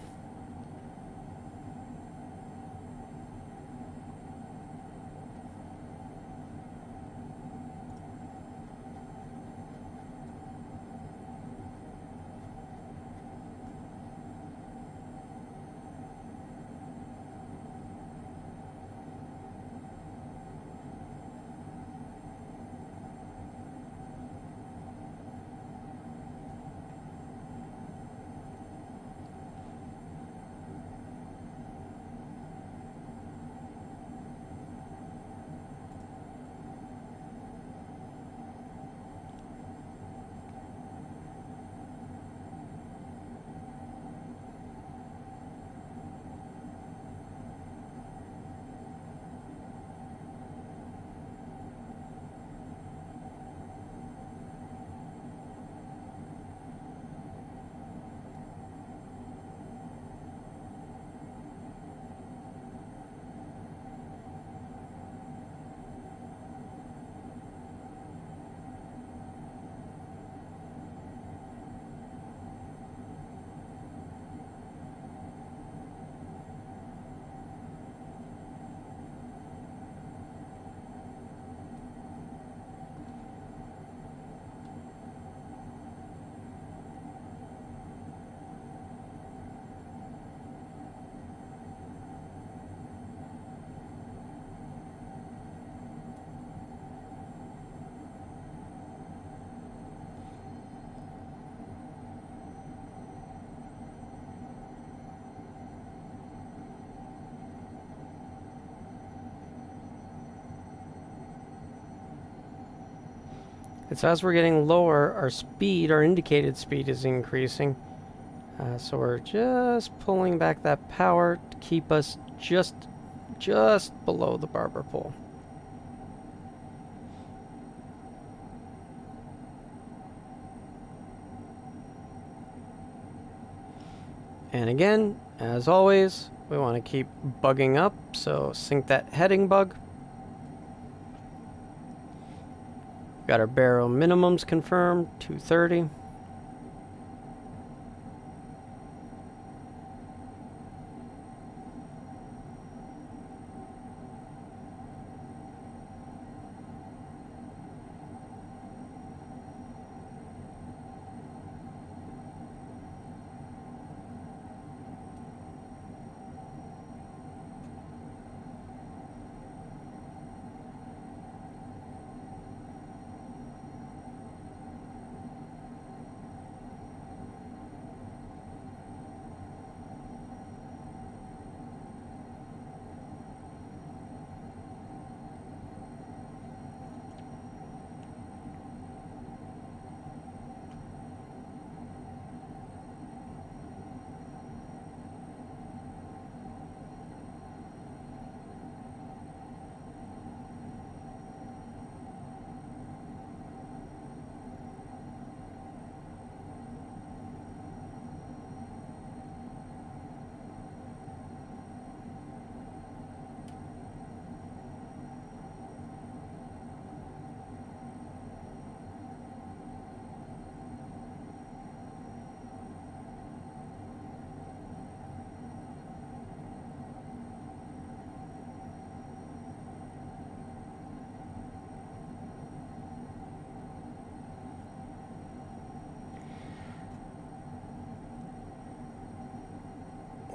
It's as we're getting lower, our speed, our indicated speed is increasing. So we're just pulling back that power to keep us just below the barber pole. And again, as always, we want to keep bugging up, so sync that heading bug. Got our Baro minimums confirmed, 230.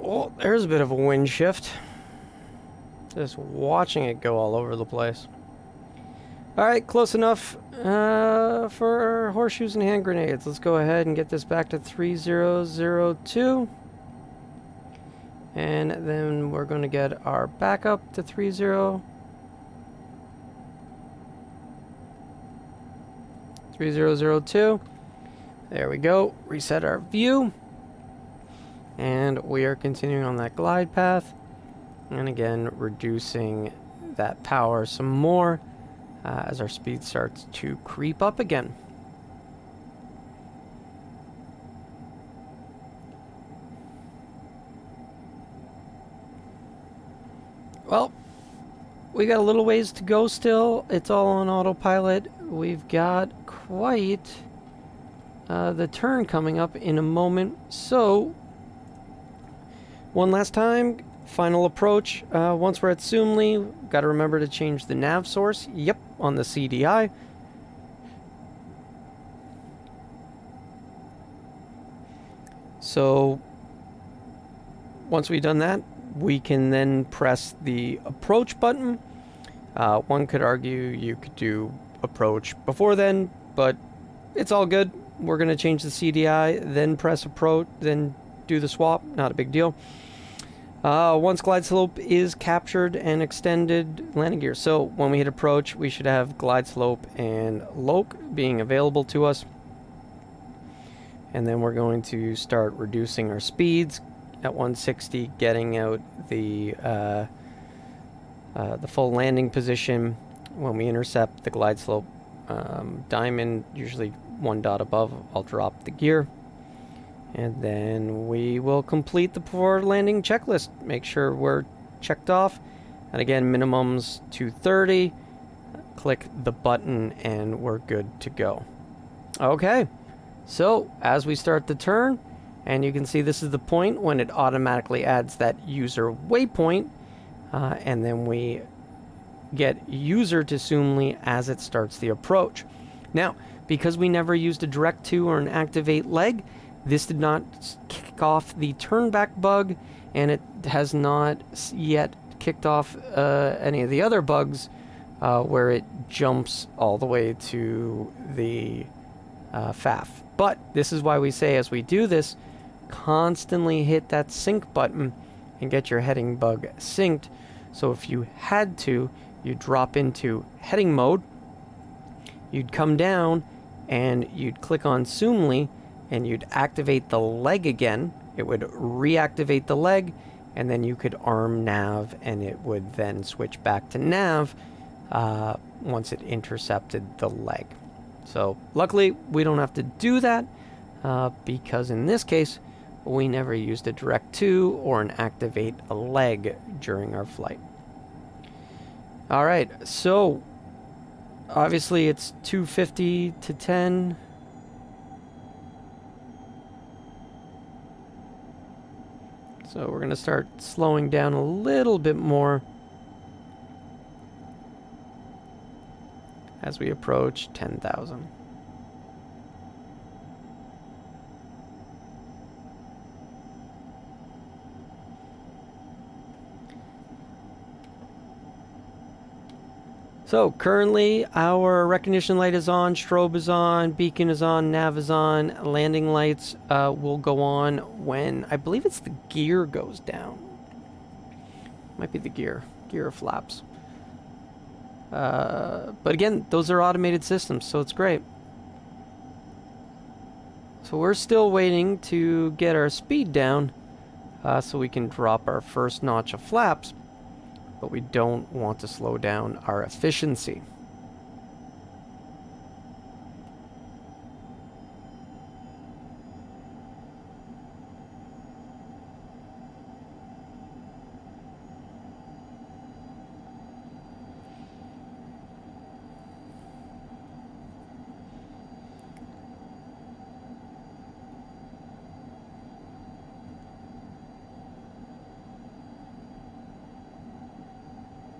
Oh, there's a bit of a wind shift. Just watching it go all over the place. Alright, close enough for horseshoes and hand grenades. Let's go ahead and get this back to 3002. And then we're going to get our backup to 3002. There we go. Reset our view. And we are continuing on that glide path. And again, reducing that power some more as our speed starts to creep up again. Well, we got a little ways to go still. It's all on autopilot. We've got quite the turn coming up in a moment. So, one last time, final approach. Once we're at Soomli, got to remember to change the nav source. Yep, on the CDI. So, once we've done that, we can then press the approach button. One could argue you could do approach before then, but it's all good. We're going to change the CDI, then press approach, then do the swap. Not a big deal. Once glide slope is captured and extended, landing gear. So when we hit approach, we should have glide slope and LOC being available to us. And then we're going to start reducing our speeds at 160, getting out the full landing position. When we intercept the glide slope diamond, usually one dot above, I'll drop the gear. And then we will complete the before landing checklist. Make sure we're checked off. And again, minimums 230. Click the button and we're good to go. Okay, so as we start the turn, and you can see this is the point when it automatically adds that user waypoint. And then we get user to Soomli as it starts the approach. Now, because we never used a direct to or an activate leg, this did not kick off the turn back bug, and it has not yet kicked off any of the other bugs where it jumps all the way to the FAF. But this is why we say as we do this, constantly hit that sync button and get your heading bug synced. So if you had to, you drop into heading mode, you'd come down and you'd click on Zoomly and you'd activate the leg again. It would reactivate the leg, and then you could arm nav, and it would then switch back to nav once it intercepted the leg. So luckily, we don't have to do that because in this case, we never used a direct to or an activate a leg during our flight. All right, so obviously it's 250 to 10. So we're going to start slowing down a little bit more as we approach 10,000. So currently our recognition light is on, strobe is on, beacon is on, nav is on, landing lights will go on when, I believe it's the gear goes down. Might be the gear flaps. But again, those are automated systems, so it's great. So we're still waiting to get our speed down so we can drop our first notch of flaps. But we don't want to slow down our efficiency.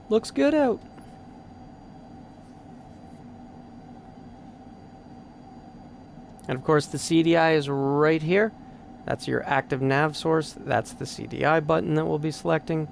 Looks good out. And of course the CDI is right here. That's your active nav source. That's the CDI button that we'll be selecting.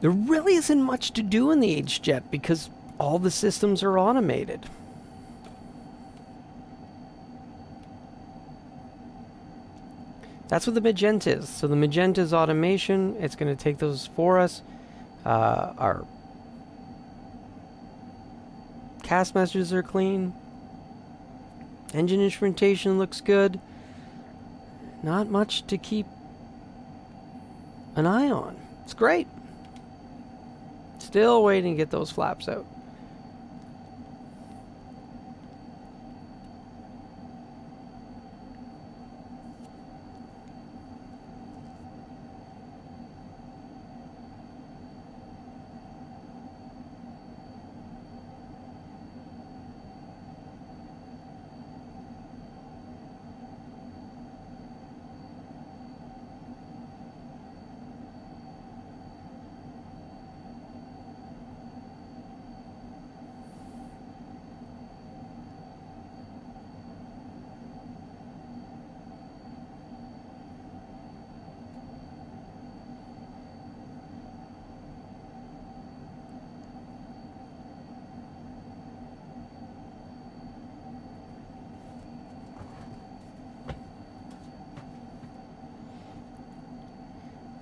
There really isn't much to do in the HJet because all the systems are automated. That's what the magenta is. So the magenta is automation. It's going to take those for us. Our cast messages are clean. Engine instrumentation looks good. Not much to keep an eye on. It's great. Still waiting to get those flaps out.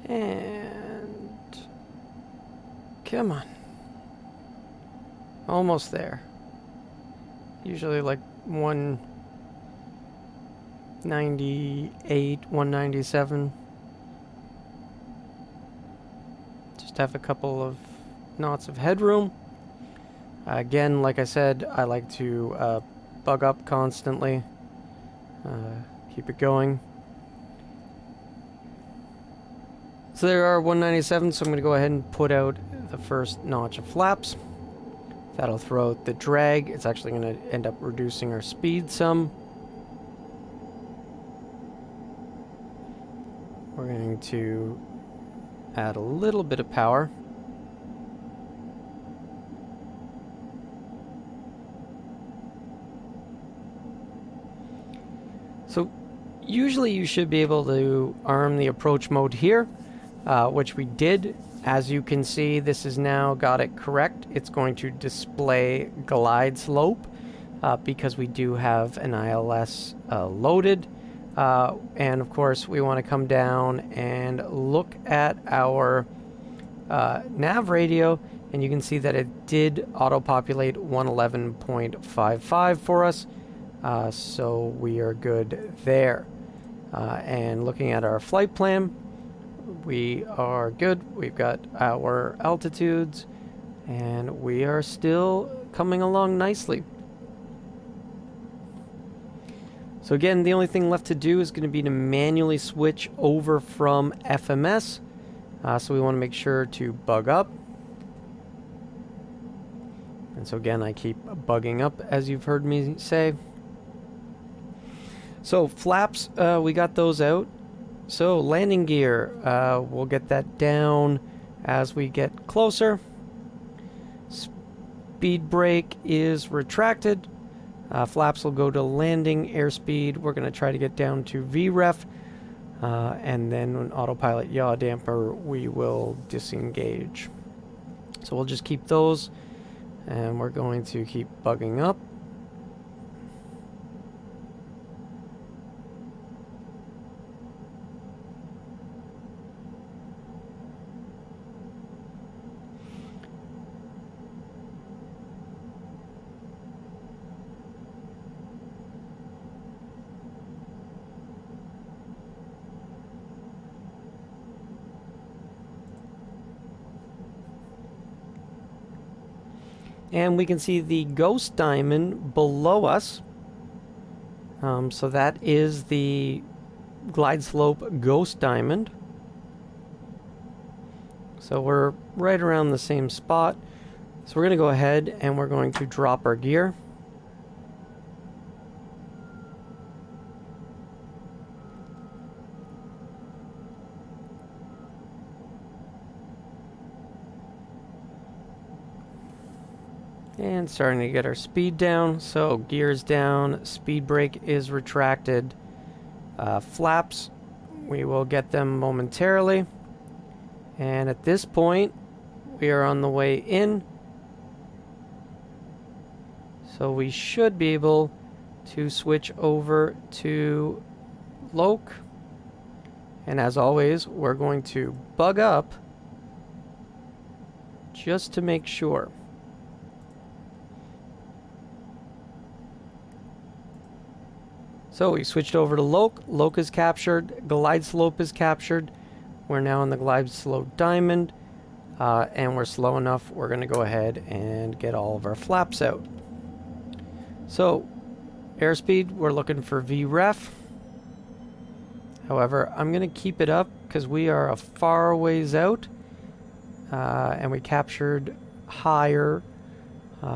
And come on. Almost there. Usually like 198, 197. Just have a couple of knots of headroom. Again, like I said, I like to bug up constantly. Keep it going. So there are 197, so I'm going to go ahead and put out the first notch of flaps. That'll throw out the drag. It's actually going to end up reducing our speed some. We're going to add a little bit of power. usually you should be able to arm the approach mode here, which we did. As you can see, this has now got it correct. It's going to display glide slope because we do have an ILS loaded. And of course, we want to come down and look at our nav radio, and you can see that it did auto-populate 111.55 for us. So we are good there. And looking at our flight plan, we are good. We've got our altitudes, and we are still coming along nicely. So again, the only thing left to do is going to be to manually switch over from FMS. So we want to make sure to bug up. And so again, I keep bugging up, as you've heard me say. So flaps, we got those out. So landing gear, we'll get that down as we get closer. Speed brake is retracted. Flaps will go to landing airspeed. We're going to try to get down to VREF. And then when autopilot yaw damper, we will disengage. So we'll just keep those. And we're going to keep bugging up. And we can see the ghost diamond below us. So that is the glide slope ghost diamond. So we're right around the same spot. So we're going to go ahead and we're going to drop our gear. And starting to get our speed down. So gears down, speed brake is retracted. Flaps, we will get them momentarily. And at this point, we are on the way in. So we should be able to switch over to LOC. And as always, we're going to bug up just to make sure. So we switched over to LOC. LOC is captured. Glide slope is captured. We're now in the glide slope diamond. And we're slow enough, we're going to go ahead and get all of our flaps out. So airspeed, we're looking for VREF. However, I'm going to keep it up because we are a far ways out. And we captured higher.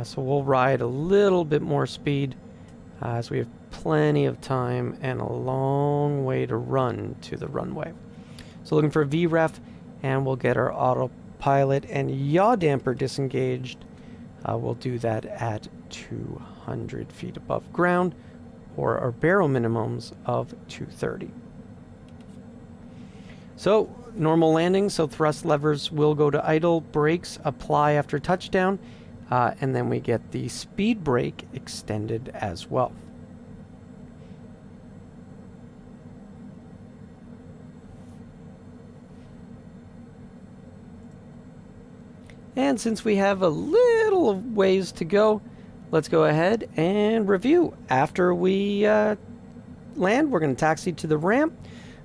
So we'll ride a little bit more speed as we have plenty of time and a long way to run to the runway. So looking for VREF, and we'll get our autopilot and yaw damper disengaged. We'll do that at 200 feet above ground, or our barrel minimums of 230. So normal landing, so thrust levers will go to idle, brakes apply after touchdown, and then we get the speed brake extended as well. And since we have a little ways to go, let's go ahead and review. After we land, we're going to taxi to the ramp.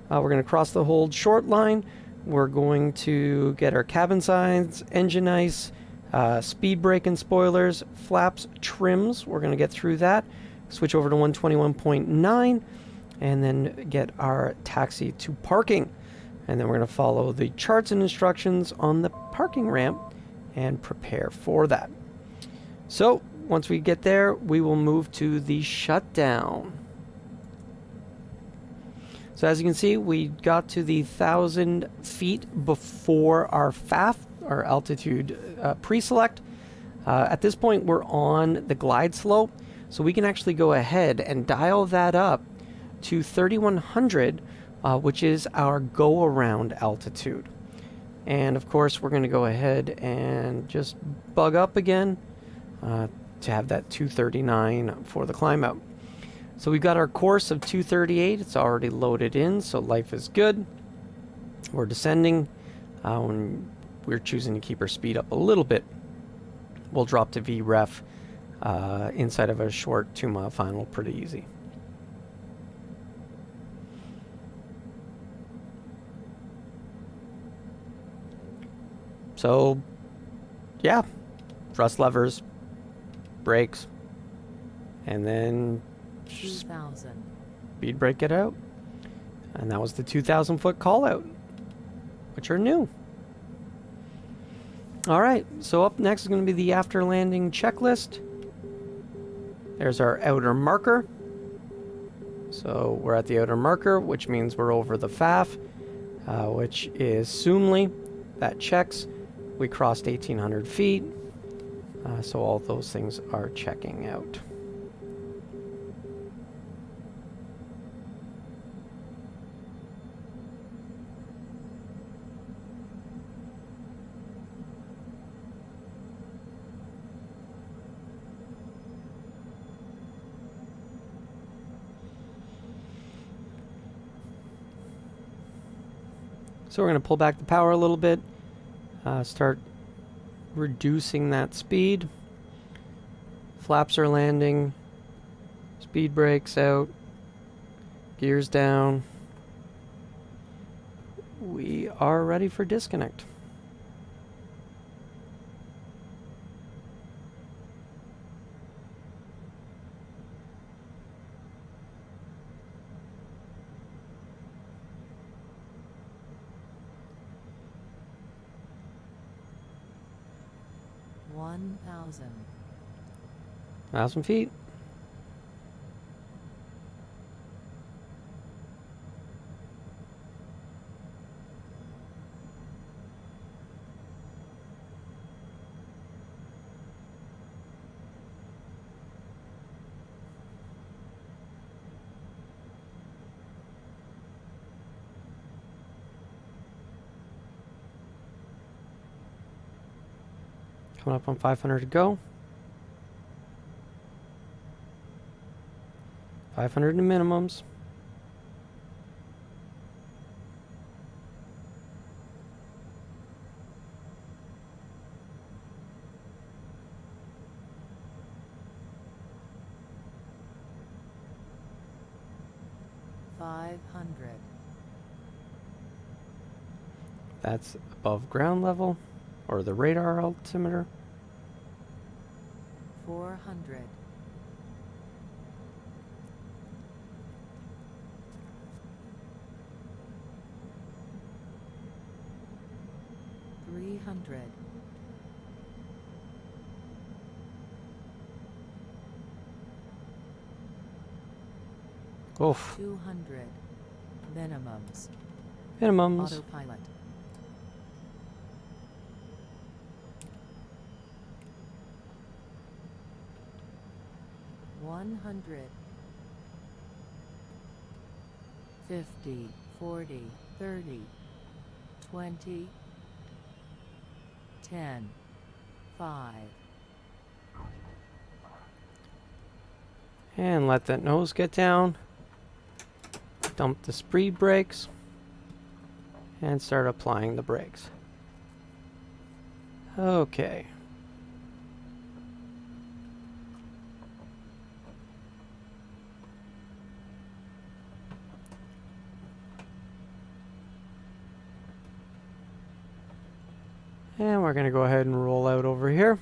We're going to cross the hold short line. We're going to get our cabin signs, engine ice, speed brake and spoilers, flaps, trims. We're going to get through that. Switch over to 121.9 and then get our taxi to parking. And then we're going to follow the charts and instructions on the parking ramp and prepare for that. So once we get there, we will move to the shutdown. So as you can see, we got to the 1,000 feet before our FAF, our altitude pre-select. At this point, we're on the glide slope, so we can actually go ahead and dial that up to 3,100, which is our go-around altitude. And of course, we're going to go ahead and just bug up again to have that 239 for the climb out. So we've got our course of 238. It's already loaded in, so life is good. We're descending. When we're choosing to keep our speed up a little bit, we'll drop to VREF inside of a short 2-mile final pretty easy. So, yeah, thrust levers, brakes, and then 2,000. Speed brake it out. And that was the 2,000 foot call out, which are new. All right, so up next is going to be the after landing checklist. There's our outer marker. So we're at the outer marker, which means we're over the FAF, which is Soomley. That checks. We crossed 1,800 feet. So all those things are checking out. So we're going to pull back the power a little bit, start reducing that speed. Flaps are landing, speed brakes out, gears down. We are ready for disconnect. Thousand feet. Coming up on 500 to go. 500 in minimums. That's above ground level, or the radar altimeter. 400. 300. 200. Minimums. Minimums. Autopilot. 100. 50. 40. 30. 20. 10. 5. And let that nose get down. Dump the speed brakes. And start applying the brakes. Okay. And we're going to go ahead and roll out over here.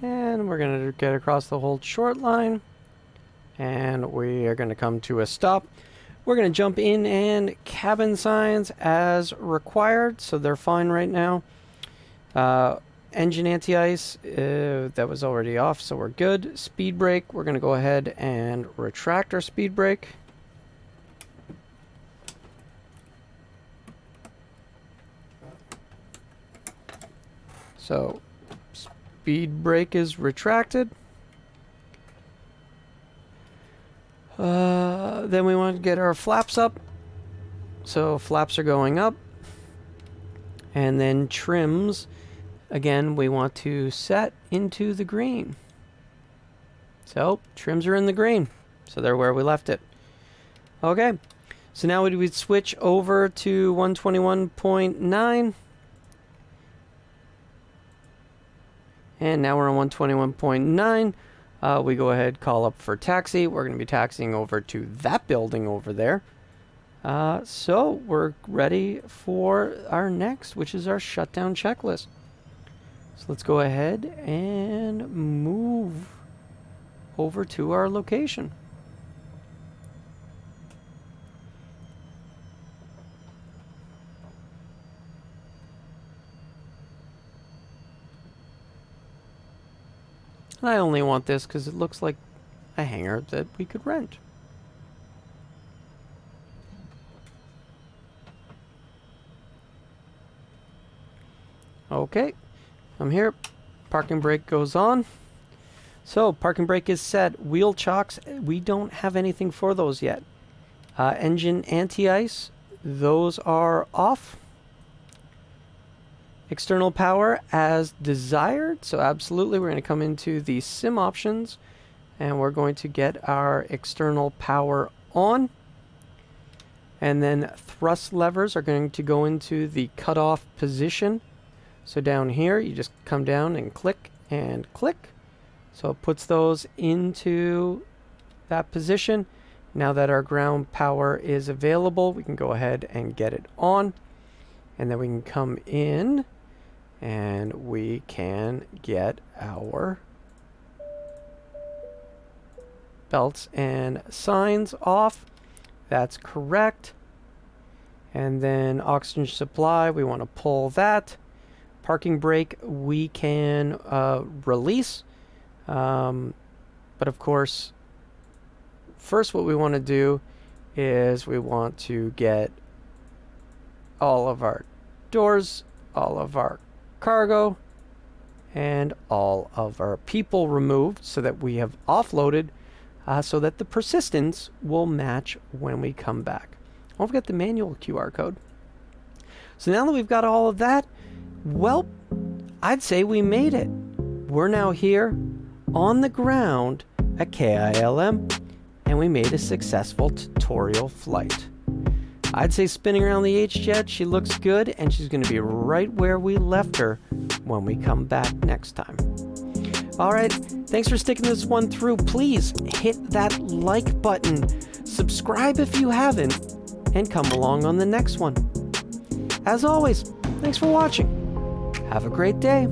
And we're going to get across the whole short line. And we are going to come to a stop. We're going to jump in and cabin signs as required, so they're fine right now. engine anti-ice, that was already off, so we're good. Speed brake, we're going to go ahead and retract our speed brake. So, speed brake is retracted. Then we want to get our flaps up. So flaps are going up. And then trims, again, we want to set into the green. So trims are in the green. So they're where we left it. Okay. So now we'd switch over to 121.9. And now we're on 121.9. We go ahead, call up for taxi. We're going to be taxiing over to that building over there. So we're ready for our next, which is our shutdown checklist. So let's go ahead and move over to our location. And I only want this because it looks like a hangar that we could rent. Okay, I'm here. Parking brake goes on. So, parking brake is set. Wheel chocks, we don't have anything for those yet. Engine anti-ice, those are off. External power as desired. So absolutely, we're going to come into the sim options and we're going to get our external power on. And then thrust levers are going to go into the cutoff position. So down here, you just come down and click and click. So it puts those into that position. Now that our ground power is available, we can go ahead and get it on. And then we can come in and we can get our belts and signs off. That's correct. And then oxygen supply, we want to pull that. Parking brake, we can release. But of course, first what we want to do is we want to get all of our doors, all of our cargo, and all of our people removed so that we have offloaded so that the persistence will match when we come back. Don't forget the manual QR code. So now that we've got all of that, well, I'd say we made it. We're now here on the ground at KILM, and we made a successful tutorial flight. I'd say spinning around the HJet, she looks good, and she's going to be right where we left her when we come back next time. All right, thanks for sticking this one through. Please hit that like button, subscribe if you haven't, and come along on the next one. As always, thanks for watching. Have a great day.